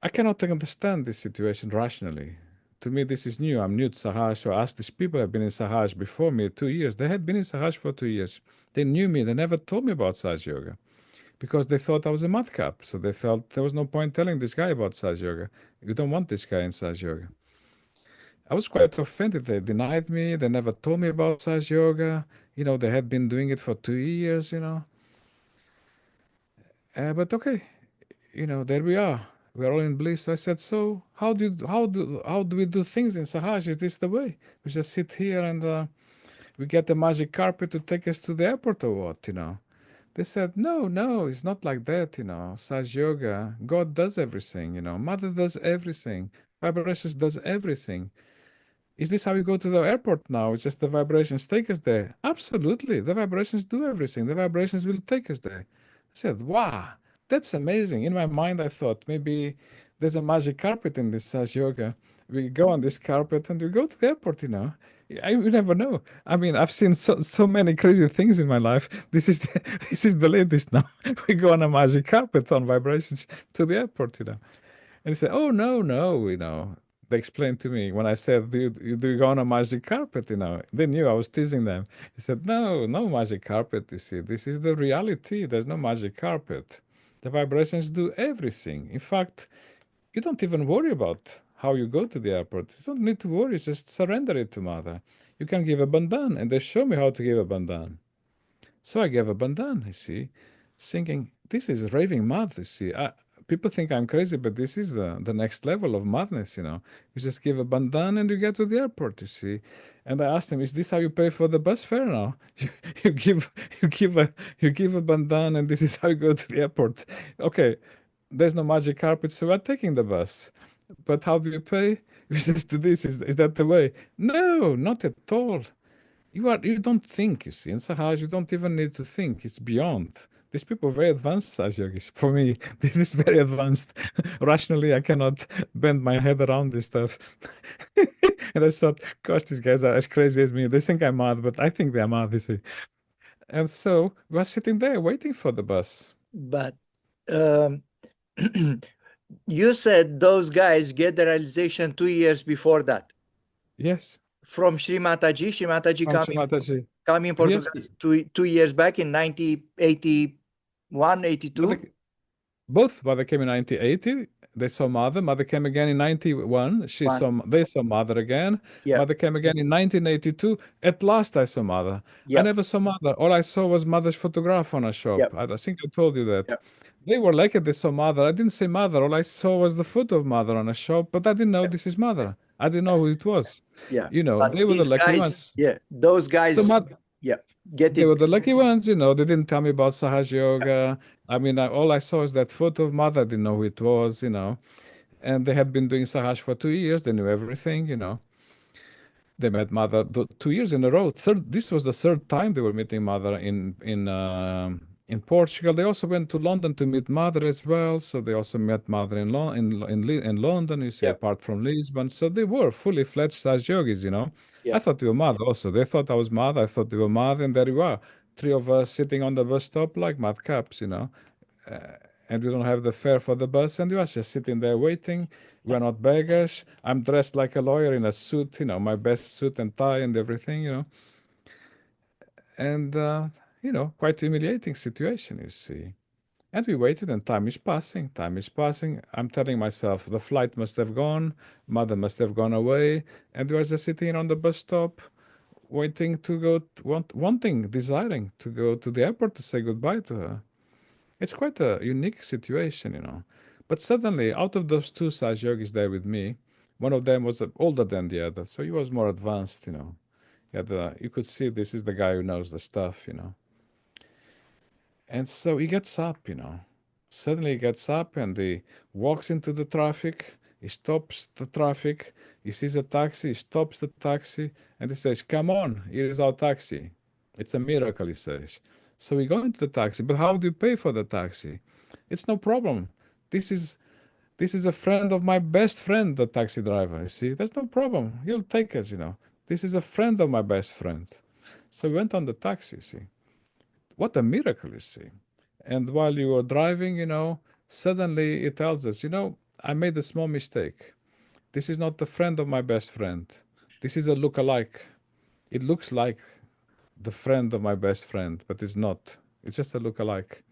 I cannot understand this situation rationally. To me, this is new. I'm new to Sahaj. So I asked these people who have been in Sahaj before me 2 years. They had been in Sahaj for 2 years. They knew me. They never told me about Saj Yoga because they thought I was a madcap. So they felt there was no point telling this guy about Saj Yoga. You don't want this guy in Saj Yoga. I was quite offended. They denied me. They never told me about Saj Yoga. They had been doing it for 2 years. But okay, there we are. We're all in bliss. I said, so how do we do things in Sahaj? Is this the way? We just sit here and we get the magic carpet to take us to the airport or what? They said, no, no, it's not like that. Saj Yoga, God does everything. Mother does everything. Vibrations does everything. Is this how we go to the airport now? It's just the vibrations take us there. Absolutely. The vibrations do everything. The vibrations will take us there. I said, wow, that's amazing. In my mind, I thought maybe there's a magic carpet in this Saj Yoga. We go on this carpet and we go to the airport. You never know. I mean, I've seen so many crazy things in my life. This is this is the latest now. We go on a magic carpet on vibrations to the airport. And he said, "Oh no, no." They explained to me when I said, "Do you go on a magic carpet?" They knew I was teasing them. He said, "No, no magic carpet. You see, this is the reality. There's no magic carpet. The vibrations do everything. In fact, you don't even worry about how you go to the airport. You don't need to worry. Just surrender it to Mother. You can give a bandan, and they show me how to give a bandan." So I gave a bandan, you see, thinking, this is raving mad, you see. People think I'm crazy, but this is the next level of madness. You just give a bandan and you get to the airport, you see. And I asked him, is this how you pay for the bus fare now? You give you give a bandan and this is how you go to the airport. Okay, there's no magic carpet, so we're taking the bus. But how do you pay? We just do this. Is that the way? No, not at all. You don't think, you see. In Sahaj, you don't even need to think. It's beyond. These people are very advanced Sahaj yogis. For me, this is very advanced. Rationally, I cannot bend my head around this stuff. And I thought, gosh, these guys are as crazy as me. They think I'm mad, but I think they're mad, you see. And so we're sitting there waiting for the bus. But um, you said those guys get the realization 2 years before that. Yes, From Shri Mataji. Shri Mataji from Shimataji. come in Yes, Portugal 2 years back in 1981, but 82. both mother came in 1980. They saw mother. Mother came again in 91. One. They saw mother again. Yeah, Mother came again in 1982. At last, I saw mother. I yeah, never saw mother. All I saw was mother's photograph on a yeah, shop. I think I told you that. yeah, They were like it. They saw mother. I didn't say mother. All I saw was the photo of mother on a shop, but I didn't know yeah, this is mother. I didn't know who it was. yeah. But They were the these lucky guys, ones. yeah, those So guys, yeah, get they it. were the lucky ones, they didn't tell me about Sahaj Yoga. I mean, all I saw is that photo of mother. I didn't know who it was. And they had been doing Sahaj for 2 years. They knew everything. They met mother 2 years in a row. This was the third time they were meeting mother in Portugal. They also went to London to meet mother as well. So they also met mother in London. You see, Yeah, apart from Lisbon. So they were fully fledged Sahaj yogis. I yeah, thought they were mad also. They thought I was mad. I thought they were mad, and there you are, three of us sitting on the bus stop like madcaps. Uh, and we don't have the fare for the bus, and we are just sitting there waiting. We're not beggars. I'm dressed like a lawyer in a suit, my best suit and tie and everything. And quite humiliating situation, you see. And we waited, and time is passing. Time is passing. I'm telling myself the flight must have gone, mother must have gone away, and we are just sitting on the bus stop, waiting to go, wanting, desiring to go to the airport to say goodbye to her. It's quite a unique situation. But suddenly, out of those two Saj yogis there with me, one of them was older than the other, so he was more advanced. You could see this is the guy who knows the stuff. And so he gets up. Suddenly he gets up and he walks into the traffic. He stops the traffic. He sees a taxi. He stops the taxi and he says, "Come on, here is our taxi." It's a miracle, he says. So we go into the taxi. But how do you pay for the taxi? It's no problem. This is this is a friend of my best friend, the taxi driver. You see, that's no problem. He'll take us. This is a friend of my best friend. So we went on the taxi. You see. What a miracle, you see. And while you were driving, suddenly it tells us, I made a small mistake. This is not the friend of my best friend. This is a look-alike. It looks like the friend of my best friend, but it's not. It's just a look-alike.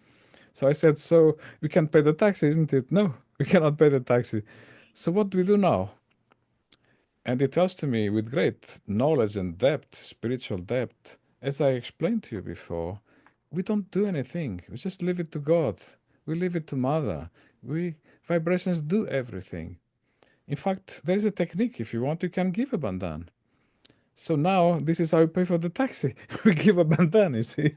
So I said, so we can pay the taxi, isn't it? No, we cannot pay the taxi. So what do we do now? And it tells to me with great knowledge and depth, spiritual depth, as I explained to you before, we don't do anything. We just leave it to God. We leave it to Mother. Vibrations do everything. In fact, there is a technique. If you want, you can give a bandan. So now this is how we pay for the taxi. We give a bandan, you see.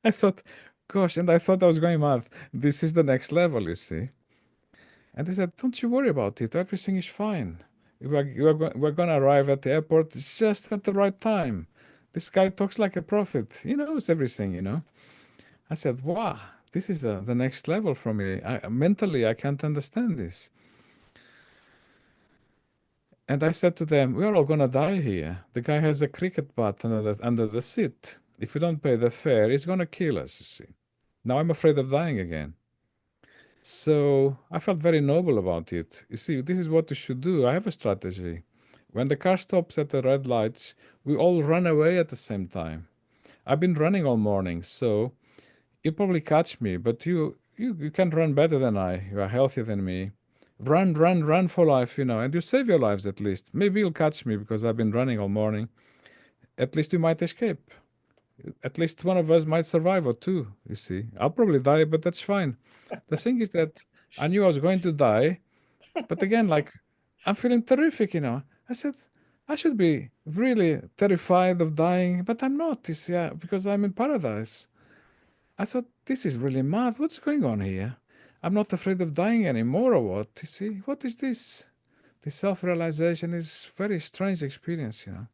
I thought, gosh, and I thought I was going mad. This is the next level, you see. And they said, don't you worry about it. Everything is fine. We're going to arrive at the airport just at the right time. This guy talks like a prophet. He knows everything. I said, wow, this is the next level for me. Mentally, I can't understand this. And I said to them, we're all going to die here. The guy has a cricket bat under the seat. If we don't pay the fare, he's going to kill us, you see. Now I'm afraid of dying again. So I felt very noble about it. You see, this is what you should do. I have a strategy. When the car stops at the red lights, we all run away at the same time. I've been running all morning, so you'll probably catch me, but you can run better than I. You are healthier than me. Run, run, run for life, and you save your lives at least. Maybe you'll catch me because I've been running all morning. At least we might escape. At least one of us might survive or two, you see. I'll probably die, but that's fine. The thing is that I knew I was going to die, but again, like, I'm feeling terrific. I said, I should be really terrified of dying, but I'm not, you see, because I'm in paradise. I thought, this is really mad. What's going on here? I'm not afraid of dying anymore or what? You see, what is this? This self-realization is very strange experience, you know.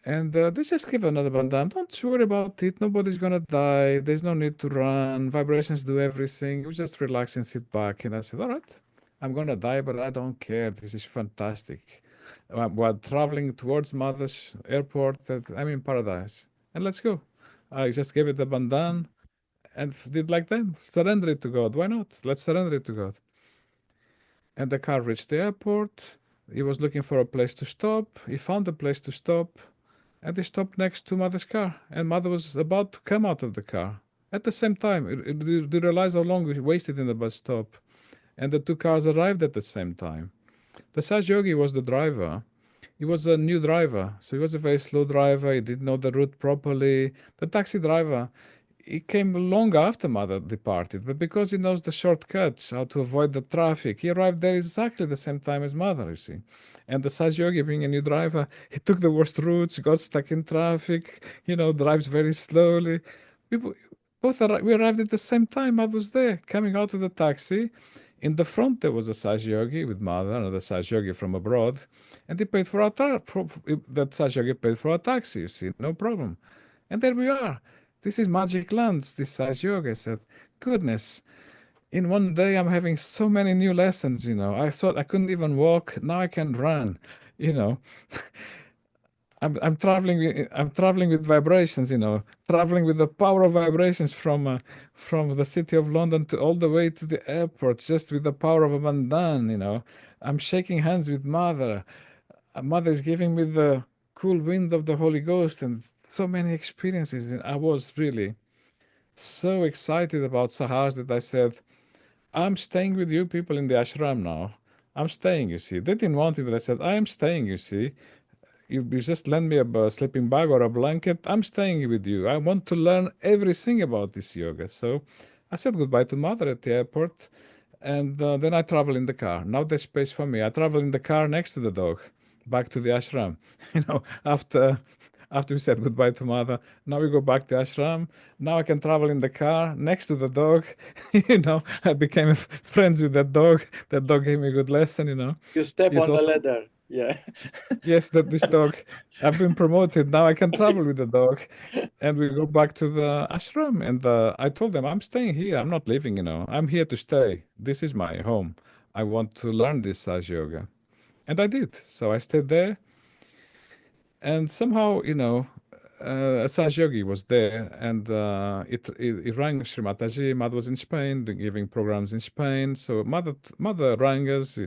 And they just give another bandana. Don't worry about it. Nobody's gonna die. There's no need to run. Vibrations do everything. You just relax and sit back. And I said, all right, I'm gonna die, but I don't care. This is fantastic. While traveling towards Mother's airport, that I'm in paradise. And let's go. I just gave it a bandana and did like them. Surrender it to God. Why not? Let's surrender it to God. And the car reached the airport. He was looking for a place to stop. He found a place to stop. And they stopped next to Mother's car, and Mother was about to come out of the car. At the same time, do you realize how long we wasted in the bus stop? And the two cars arrived at the same time. The Sajogi was the driver. He was a new driver, so he was a very slow driver. He didn't know the route properly. The taxi driver, he came long after Mother departed, but because he knows the shortcuts, how to avoid the traffic, he arrived there exactly the same time as Mother, you see. And the Sajogi, being a new driver, he took the worst routes, got stuck in traffic, drives very slowly. We we arrived at the same time. Mother was there, coming out of the taxi. In the front, there was a Sajogi with Mother, another Sajogi from abroad, and he paid for our that Sajogi paid for our taxi, you see, no problem. And there we are. This is magic lands, this size yoga. I said, goodness, in one day I'm having so many new lessons, I thought I couldn't even walk. Now I can run, you know. I'm traveling with vibrations, traveling with the power of vibrations from the city of London to all the way to the airport, just with the power of a mandan. I'm shaking hands with Mother. Mother is giving me the cool wind of the Holy Ghost and so many experiences. I was really so excited about Sahaj that I said, I'm staying with you people in the ashram now. I'm staying, you see. They didn't want me, but I said, I am staying, you see. You just lend me a sleeping bag or a blanket. I'm staying with you. I want to learn everything about this yoga. So I said goodbye to Mother at the airport, and then I travel in the car. Now there's space for me. I travel in the car next to the dog, back to the ashram. After we said goodbye to Mother, now we go back to ashram. Now I can travel in the car next to the dog. I became friends with that dog. That dog gave me a good lesson. You step He's on the also ladder. Yeah. Yes, that this dog. I've been promoted. Now I can travel with the dog. And we go back to the ashram. And I told them, I'm staying here. I'm not leaving. I'm here to stay. This is my home. I want to learn this Saj Yoga. And I did. So I stayed there. And somehow, a Saj Yogi was there. And it rang Shri Mataji. Mother was in Spain, giving programs in Spain. So mother rang us,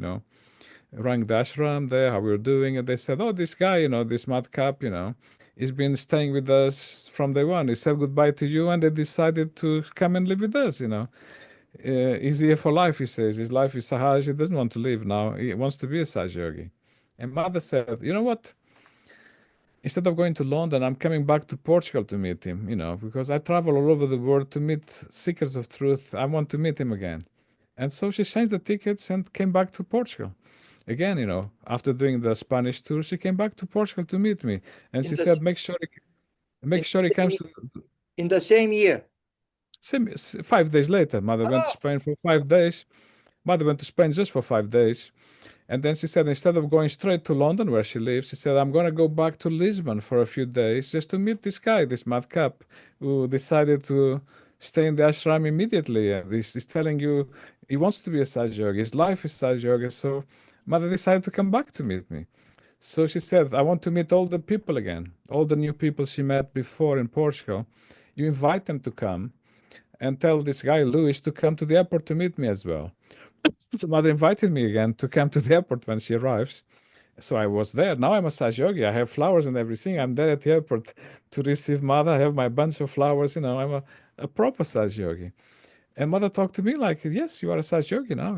rang the ashram there, how we were doing, and they said, "Oh, this guy, this madcap, he's been staying with us from day one. He said goodbye to you, and they decided to come and live with us. He's here for life." He says his life is Sahaj. He doesn't want to leave now. He wants to be a Saj yogi. And Mother said, "You know what? Instead of going to London, I'm coming back to Portugal to meet him. Because I travel all over the world to meet seekers of truth. I want to meet him again." And so she changed the tickets and came back to Portugal. Again, after doing the Spanish tour, she came back to Portugal to meet me, and In she the said, in make the sure he same, comes to in the same year. 5 days later. Mother went to Oh, Spain for 5 days. Mother went to Spain just for 5 days. And then she said, instead of going straight to London where she lives, she said, I'm going to go back to Lisbon for a few days just to meet this guy, this madcap, who decided to stay in the ashram immediately. And he's telling you he wants to be a Saj Yogi. His life is Saj Yoga. So Mother decided to come back to meet me. So she said, I want to meet all the people again, all the new people she met before in Portugal. You invite them to come and tell this guy, Louis, to come to the airport to meet me as well. So Mother invited me again to come to the airport when she arrives. So I was there. Now I'm a Saj yogi. I have flowers and everything. I'm there at the airport to receive Mother. I have my bunch of flowers. I'm a proper Saj yogi. And Mother talked to me like, yes, you are a Saj yogi now.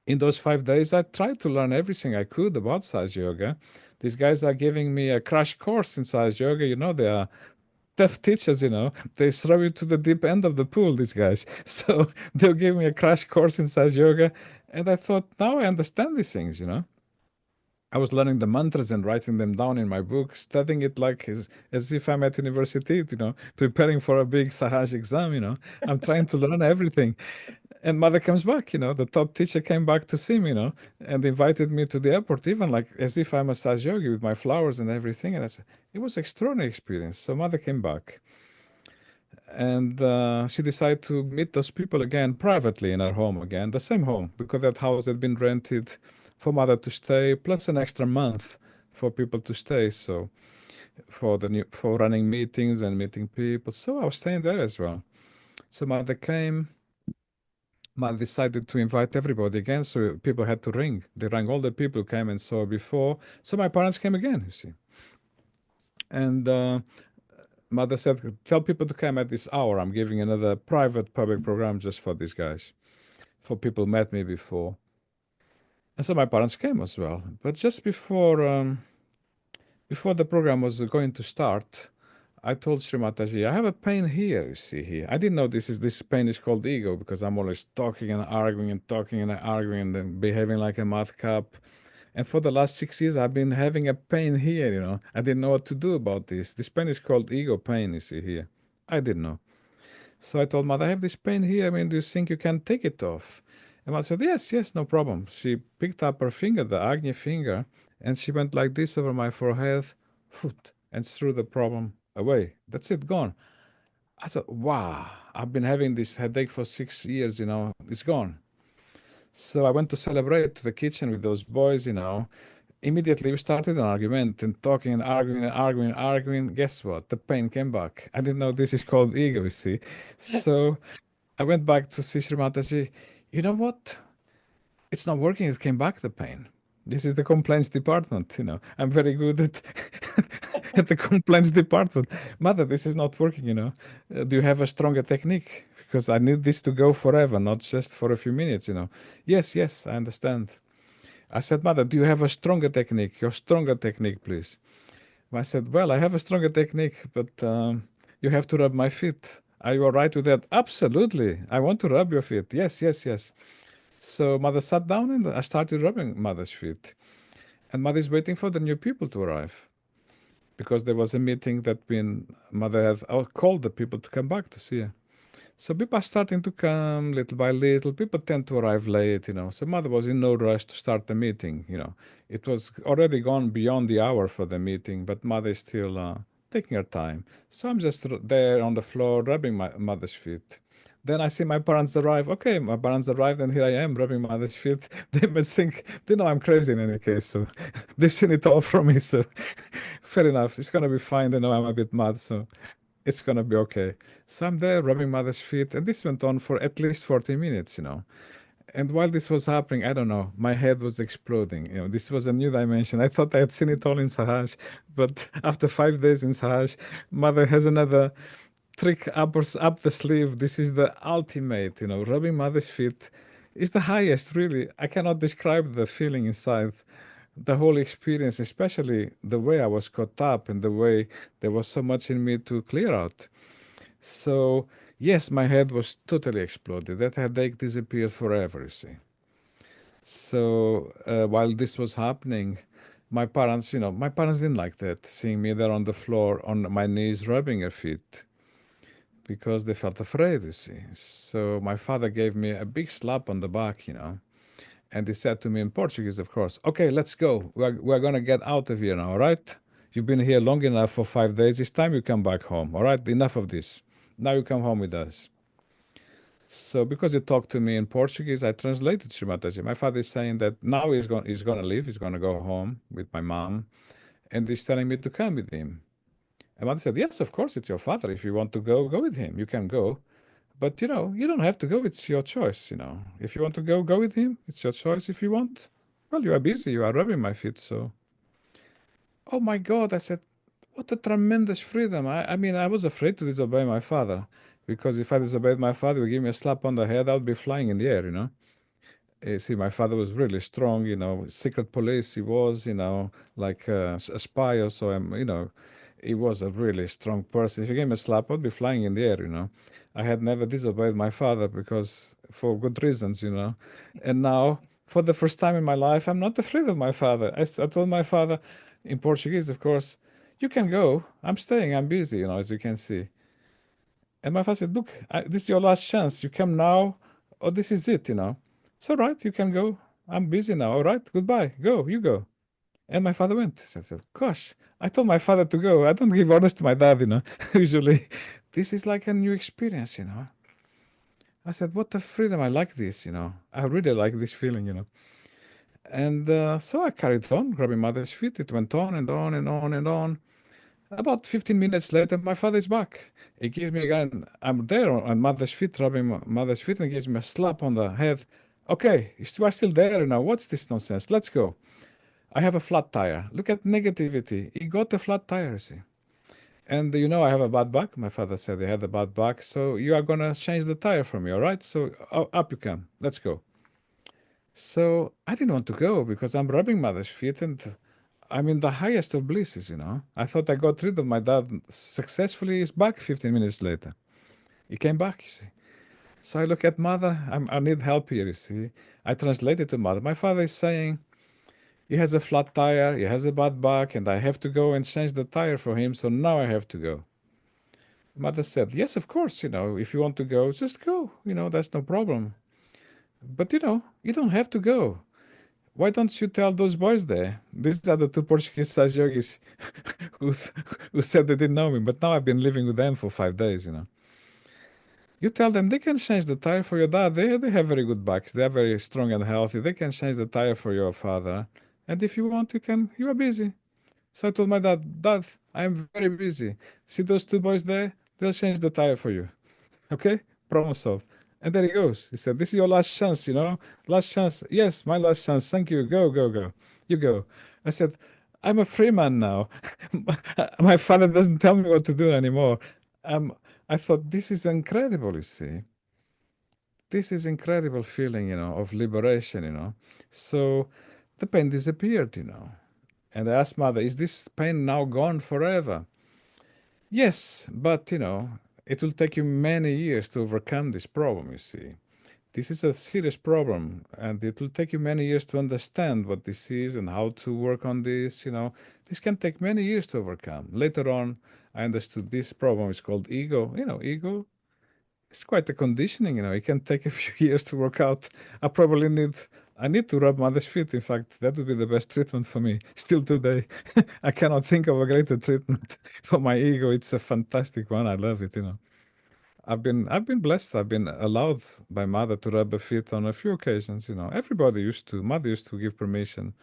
In those 5 days, I tried to learn everything I could about Saj yoga. These guys are giving me a crash course in Saj yoga. They are tough teachers, they throw you to the deep end of the pool, these guys. So they'll give me a crash course in Saj yoga. And I thought, now I understand these things. I was learning the mantras and writing them down in my book, studying it like as if I'm at university, preparing for a big Sahaj exam. I'm trying to learn everything. And mother comes back, the top teacher came back to see me, and invited me to the airport, even like as if I'm a Saj yogi with my flowers and everything. And it was extraordinary experience. So mother came back, and she decided to meet those people again privately in her home again, the same home, because that house had been rented for mother to stay, plus an extra month for people to stay. So for running meetings and meeting people. So I was staying there as well. So mother came. Mother decided to invite everybody again, so people had to ring. They rang all the people who came and saw before. So my parents came again, you see. And mother said, "Tell people to come at this hour. I'm giving another private public program just for these guys, for people who met me before." And so my parents came as well. But just before the program was going to start, I told Shri Mataji, "I have a pain here, you see here. I didn't know this pain is called ego because I'm always talking and arguing and talking and arguing and then behaving like a madcap. And for the last 6 years, I've been having a pain here. I didn't know what to do about this. This pain is called ego pain, you see here. I didn't know. So I told Mother, I have this pain here. I mean, do you think you can take it off?" And Mother said, "Yes, yes, no problem." She picked up her finger, the Agni finger, and she went like this over my forehead, phoot, and threw the problem away. That's it, gone. I thought, wow, I've been having this headache for 6 years, it's gone. So I went to celebrate to the kitchen with those boys. Immediately we started an argument and talking and arguing and arguing and arguing. Guess what? The pain came back. I didn't know this is called ego, you see. So I went back to see Shri Mataji. You know what? It's not working. It came back, the pain. This is the complaints department. I'm very good at at the complaints department. Mother, this is not working. Do you have a stronger technique? Because I need this to go forever, not just for a few minutes. Yes, yes, I understand. I said, Mother, do you have a stronger technique? Your stronger technique, please. I said, well, I have a stronger technique, but you have to rub my feet. Are you all right with that? Absolutely. I want to rub your feet. Yes, yes, yes. So mother sat down and I started rubbing mother's feet. And mother is waiting for the new people to arrive because there was a meeting that been mother had called the people to come back to see her. So people are starting to come little by little. People tend to arrive late. So mother was in no rush to start the meeting. It was already gone beyond the hour for the meeting, but mother is still taking her time. So I'm just there on the floor rubbing my mother's feet. Then I see my parents arrive. Okay, my parents arrived, and here I am rubbing mother's feet. They must think they know I'm crazy in any case, so they've seen it all from me. So fair enough, it's gonna be fine. They know I'm a bit mad, so it's gonna be okay. So I'm there rubbing mother's feet, and this went on for at least 40 minutes. And while this was happening, I don't know, my head was exploding. This was a new dimension. I thought I had seen it all in Sahaj, but after 5 days in Sahaj, mother has another trick up the sleeve. This is the ultimate. Rubbing mother's feet is the highest, really. I cannot describe the feeling inside the whole experience, especially the way I was caught up and the way there was so much in me to clear out. So, yes, my head was totally exploded. That headache disappeared forever, you see. So, while this was happening, my parents didn't like that, seeing me there on the floor on my knees rubbing her feet because they felt afraid, you see. So, my father gave me a big slap on the back. And he said to me in Portuguese, of course, "Okay, let's go. We're going to get out of here now, all right? You've been here long enough for 5 days. It's time you come back home, all right? Enough of this. Now you come home with us." So because he talked to me in Portuguese, I translated Shri Mataji. My father is saying that now he's going to leave. He's going to go home with my mom. And he's telling me to come with him. And mother said, "Yes, of course, it's your father. If you want to go, go with him. You can go. But you don't have to go. It's your choice. If you want to go, go with him. It's your choice if you want. Well, you are busy. You are rubbing my feet, so." Oh my God, I said, what a tremendous freedom. I mean, I was afraid to disobey my father because if I disobeyed my father, he would give me a slap on the head. I would be flying in the air. See, my father was really strong, secret police. He was, like a spy or so. He was a really strong person. If he gave me a slap, I'd be flying in the air. I had never disobeyed my father because for good reasons. And now, for the first time in my life, I'm not afraid of my father. I told my father in Portuguese, of course, "You can go. I'm staying. I'm busy, as you can see." And my father said, "Look, this is your last chance. You come now oh, this is it, you know. It's all right, you can go. I'm busy now. All right, goodbye. Go, you go. And my father went. So I said, gosh, I told my father to go. I don't give orders to my dad, you know. Usually, this is like a new experience, you know. I said, what a freedom. I like this, you know. I really like this feeling, you know. And so I carried on, grabbing mother's feet. It went on and on and on and on. About 15 minutes later, my father is back. He gives me again, I'm there on mother's feet, rubbing mother's feet, and he gives me a slap on the head. Okay, you are still there now. What's this nonsense? Let's go. I have a flat tire. Look at negativity. He got a flat tire, see. And you know, I have a bad back. My father said he had a bad back. So you are going to change the tire for me, all right? So up you can. Let's go. So I didn't want to go because I'm rubbing mother's feet and I'm in the highest of blisses, you know. I thought I got rid of my dad successfully. He's back 15 minutes later. He came back, you see. So I look at mother. I need help here, you see. I translate it to mother. My father is saying he has a flat tire, he has a bad back, and I have to go and change the tire for him. So now I have to go. Mother said, yes, of course, you know, if you want to go, just go. You know, that's no problem. But, you know, you don't have to go. Why don't you tell those boys there? These are the two Portuguese yogis who, who said they didn't know me, but now I've been living with them for 5 days, you know. You tell them they can change the tire for your dad. They have very good backs. They are very strong and healthy. They can change the tire for your father. And if you want, you can. You are busy. So I told my dad, Dad, I am very busy. See those two boys there? They'll change the tire for you. Okay? Problem solved. And there he goes. He said, this is your last chance, you know? Last chance. Yes, my last chance. Thank you. Go, go, go. You go. I said, I'm a free man now. My father doesn't tell me what to do anymore. Um, I thought, this is incredible, you see. This is incredible feeling, you know, of liberation, you know. So the pain disappeared, you know. And I asked mother, is this pain now gone forever? Yes, but you know, it will take you many years to overcome this problem, you see. This is a serious problem, and it will take you many years to understand what this is and how to work on this, you know. This can take many years to overcome. Later on, I understood this problem is called ego. You know, ego it's quite a conditioning, you know. It can take a few years to work out. I need to rub mother's feet. In fact, that would be the best treatment for me. Still today, I cannot think of a greater treatment for my ego. It's a fantastic one. I love it, you know. I've been blessed. I've been allowed by mother to rub her feet on a few occasions, you know. Everybody used to. Mother used to give permission.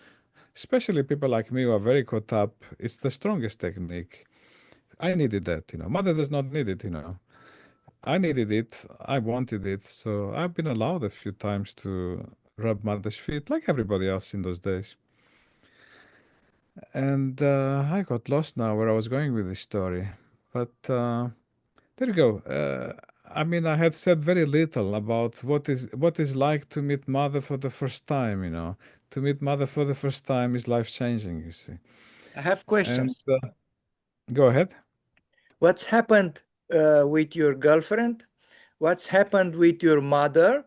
Especially people like me who are very caught up. It's the strongest technique. I needed that, you know. Mother does not need it, you know. I needed it. I wanted it. So I've been allowed a few times to rub mother's feet like everybody else in those days. And I got lost now where I was going with this story. But there you go. I mean, I had said very little about what is like to meet mother for the first time, you know. To meet mother for the first time is life-changing, you see. I have And questions. go ahead. What's happened with your girlfriend? What's happened with your mother?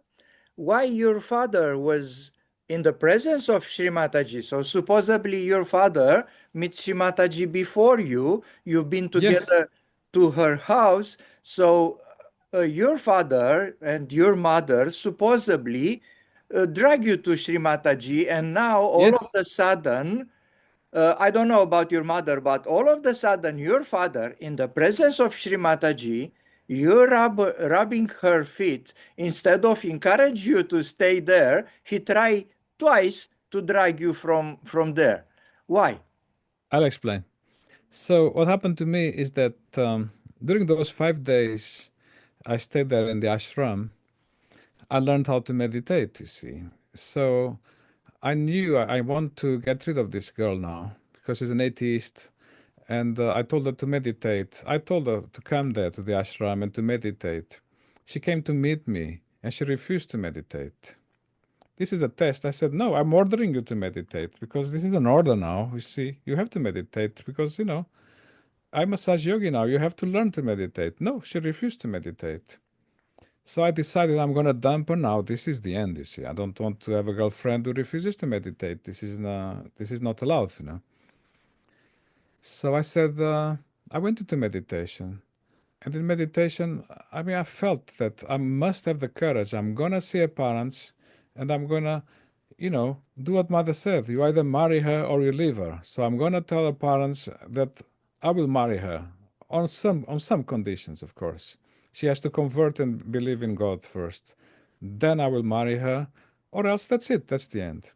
Why your father was in the presence of Shri Mataji? So supposedly your father meets Shri Mataji before you. You've been Yes. together to her house. So your father and your mother supposedly drag you to Shri Mataji, and now all of Yes. a sudden I don't know about your mother, but all of a sudden, your father, in the presence of Shri Mataji, you're rubbing her feet. Instead of encourage you to stay there, he tried twice to drag you from there. Why? I'll explain. So what happened to me is that during those 5 days I stayed there in the ashram, I learned how to meditate, you see. So I knew I want to get rid of this girl now because she's an atheist. And I told her to meditate. I told her to come there to the ashram and to meditate. She came to meet me and she refused to meditate. This is a test. I said, no, I'm ordering you to meditate because this is an order now. You see, you have to meditate because, you know, I'm a Saj yogi now. You have to learn to meditate. No, she refused to meditate. So I decided I'm gonna dump her now. This is the end, you see. I don't want to have a girlfriend who refuses to meditate. This is not allowed, you know. So I said I went into meditation. And in meditation, I mean, I felt that I must have the courage. I'm gonna see her parents, and I'm gonna, do what mother said. You either marry her or you leave her. So I'm gonna tell her parents that I will marry her on some conditions, of course. She has to convert and believe in God first. Then I will marry her, or else that's it. That's the end.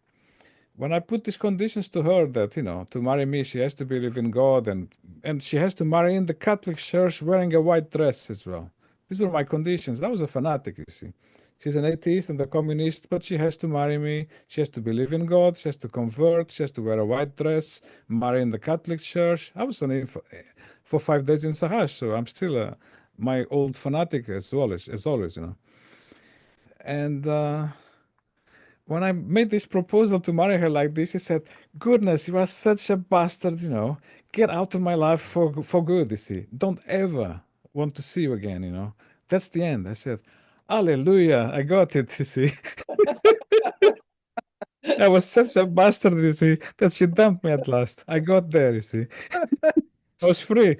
When I put these conditions to her that, to marry me, she has to believe in God and she has to marry in the Catholic Church wearing a white dress as well. These were my conditions. I was a fanatic, you see. She's an atheist and a communist, but she has to marry me. She has to believe in God. She has to convert. She has to wear a white dress, marry in the Catholic Church. I was only for 5 days in Sahaj, so I'm still my old fanatic as always. And when I made this proposal to marry her like this, he said, "Goodness, you are such a bastard. Get out of my life for good, you see. Don't ever want to see you again. That's the end." I said, "Hallelujah, I got it, you see." I was such a bastard, you see, that she dumped me at last. I got there, you see. I was free.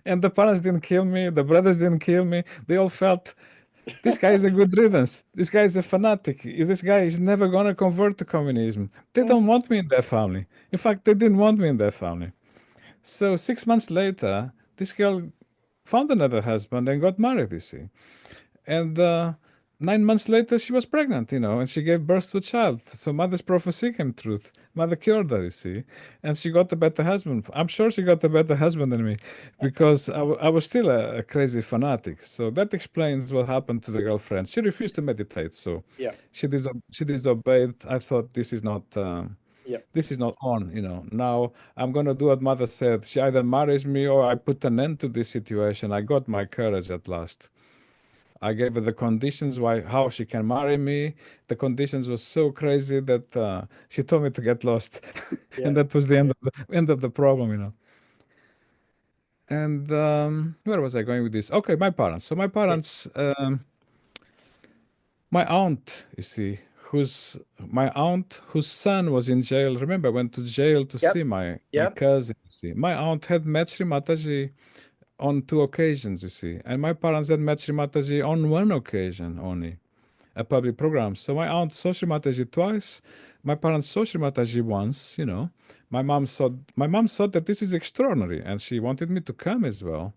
And the parents didn't kill me, the brothers didn't kill me. They all felt this guy is a good riddance. This guy is a fanatic. This guy is never gonna convert to communism. They don't want me in their family. In fact, they didn't want me in their family. So 6 months later, this girl found another husband and got married, you see. And 9 months later, she was pregnant, and she gave birth to a child. So mother's prophecy came true. Mother cured her, you see. And she got a better husband. I'm sure she got a better husband than me because I was still a crazy fanatic. So that explains what happened to the girlfriend. She refused to meditate. So Yeah, she disobeyed. I thought yeah, this is not on. Now I'm gonna do what mother said. She either marries me or I put an end to this situation. I got my courage at last. I gave her the conditions how she can marry me. The conditions were so crazy that she told me to get lost, yeah, and that was the end of the problem. And where was I going with this? Okay, my parents. So my yeah, parents, my aunt, you see, my aunt whose son was in jail. Remember, I went to jail to yep, see my yep, cousin. You see, my aunt had met Shri Mataji on 2 occasions. You see, and my parents had met Shri Mataji on one occasion only. A public program. So my aunt saw Shri Mataji twice. My parents saw Shri Mataji once. My mom thought that this is extraordinary, and she wanted me to come as well.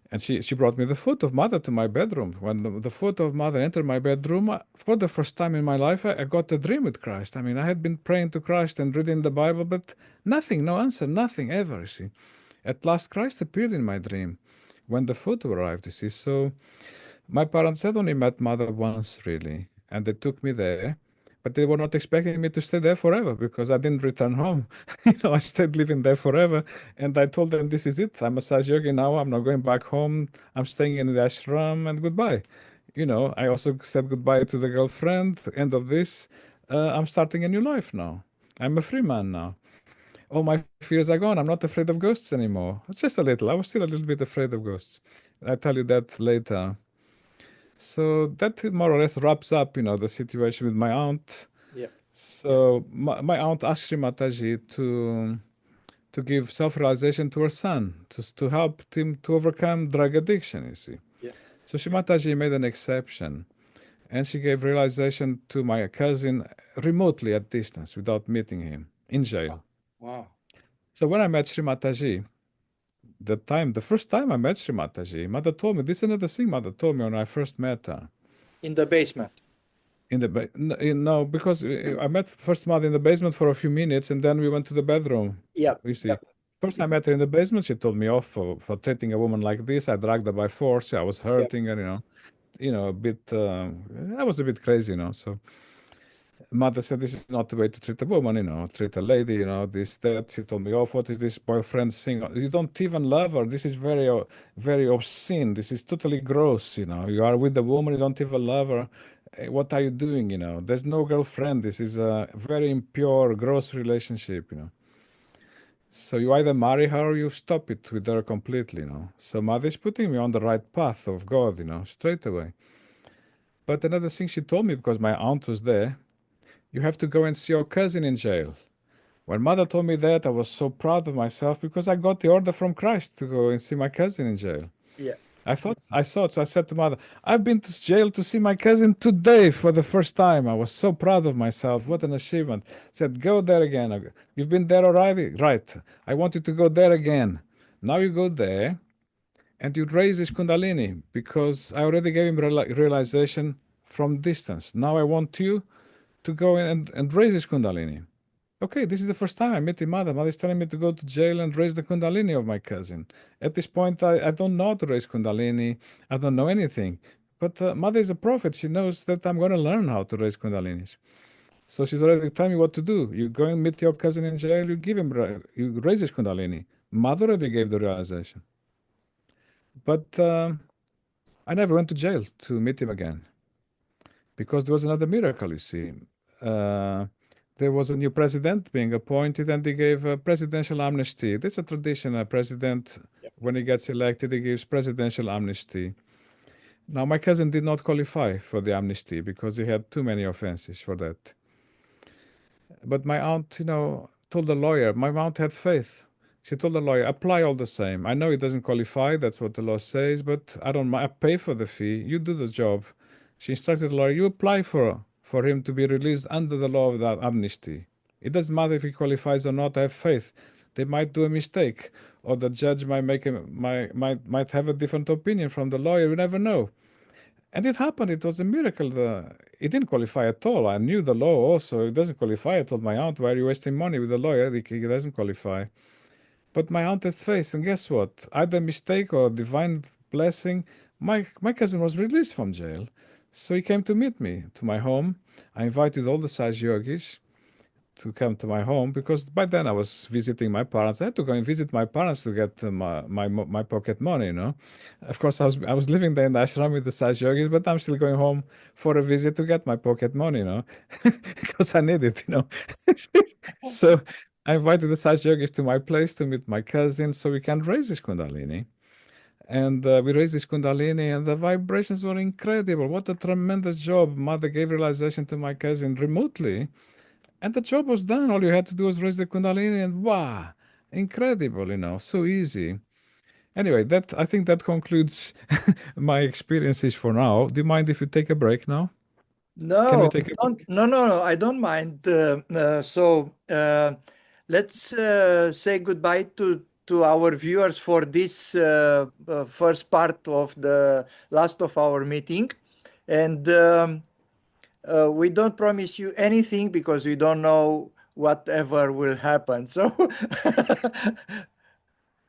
And she brought me the photo of mother to my bedroom. When the photo of mother entered my bedroom, for the first time in my life, I got a dream with Christ. I mean, I had been praying to Christ and reading the Bible, but nothing, no answer, nothing ever. You see, at last Christ appeared in my dream when the photo arrived. You see, so my parents had only met mother once, really, and they took me there, but they were not expecting me to stay there forever because I didn't return home. I stayed living there forever, and I told them, "This is it. I'm a Saj yogi now. I'm not going back home. I'm staying in the ashram, and goodbye." I also said goodbye to the girlfriend. End of this. I'm starting a new life now. I'm a free man now. All my fears are gone. I'm not afraid of ghosts anymore. It's just a little. I was still a little bit afraid of ghosts. I'll tell you that later. So that more or less wraps up, the situation with my aunt. yeah, yeah, So my aunt asked Shri Mataji to give self-realization to her son, to help him to overcome drug addiction, you see. yeah. So Shri Mataji made an exception, and she gave realization to my cousin remotely at distance without meeting him in jail. Wow, wow. So when I met Shri Mataji, the first time I met Shri Mataji, Mother told me, this is another thing Mother told me when I first met her. In the basement. No, because I met first mother in the basement for a few minutes, and then we went to the bedroom. Yep, You see, yep, first I met her in the basement. She told me off for treating a woman like this. I dragged her by force. I was yep, hurting her, a bit. I was a bit crazy. So mother said, "This is not the way to treat a woman. Treat a lady. This that." She told me off. What is this boyfriend thing? You don't even love her. This is very, very obscene. This is totally gross. You are with the woman. You don't even love her. What are you doing? There's no girlfriend. This is a very impure, gross relationship. So you either marry her or you stop it with her completely. So mother is putting me on the right path of God, straight away. But another thing she told me, because my aunt was there, you have to go and see your cousin in jail. When mother told me that, I was so proud of myself because I got the order from Christ to go and see my cousin in jail. Yeah. So I said to mother, I've been to jail to see my cousin today for the first time. I was so proud of myself. What an achievement. Said, go there again. You've been there already? Right. I want you to go there again. Now you go there and you raise this Kundalini because I already gave him realization from distance. Now I want you to go in and raise this Kundalini. Okay, this is the first time I met him. Mother. Mother is telling me to go to jail and raise the Kundalini of my cousin. At this point, I don't know how to raise Kundalini. I don't know anything. But Mother is a prophet. She knows that I'm going to learn how to raise Kundalinis. So she's already telling me what to do. You go and meet your cousin in jail, you give him, you raise his Kundalini. Mother already gave the realization. But I never went to jail to meet him again because there was another miracle, you see. Uh, there was a new president being appointed and he gave a presidential amnesty. That's a tradition. A president, when he gets elected, he gives presidential amnesty. Now, my cousin did not qualify for the amnesty because he had too many offenses for that. But my aunt, told the lawyer, my aunt had faith. She told the lawyer, apply all the same. I know it doesn't qualify, that's what the law says, but I don't mind. I pay for the fee. You do the job. She instructed the lawyer, you apply for him to be released under the law of that amnesty. It doesn't matter if he qualifies or not. I have faith. They might do a mistake, or the judge might might have a different opinion from the lawyer. You never know. And it happened. It was a miracle. It didn't qualify at all. I knew the law also. It doesn't qualify. I told my aunt, why are you wasting money with the lawyer? He doesn't qualify. But my aunt had faith. And guess what? Either mistake or divine blessing, my cousin was released from jail. So he came to meet me to my home. I invited all the Saj yogis to come to my home because by then I was visiting my parents. I had to go and visit my parents to get my pocket money. Of course, I was living there in the ashram with the Saj yogis, but I'm still going home for a visit to get my pocket money, because I need it. So I invited the Saj yogis to my place to meet my cousin so we can raise this Kundalini. And we raised this Kundalini, and the vibrations were incredible. What a tremendous job. Mother gave realization to my cousin remotely. And the job was done. All you had to do was raise the Kundalini, and wow, incredible, so easy. Anyway, that I think that concludes my experiences for now. Do you mind if you take a break now? Can we No, take a break? no, no, no, I don't mind. Let's say goodbye to our viewers for this first part of the last of our meeting. And we don't promise you anything because we don't know whatever will happen. So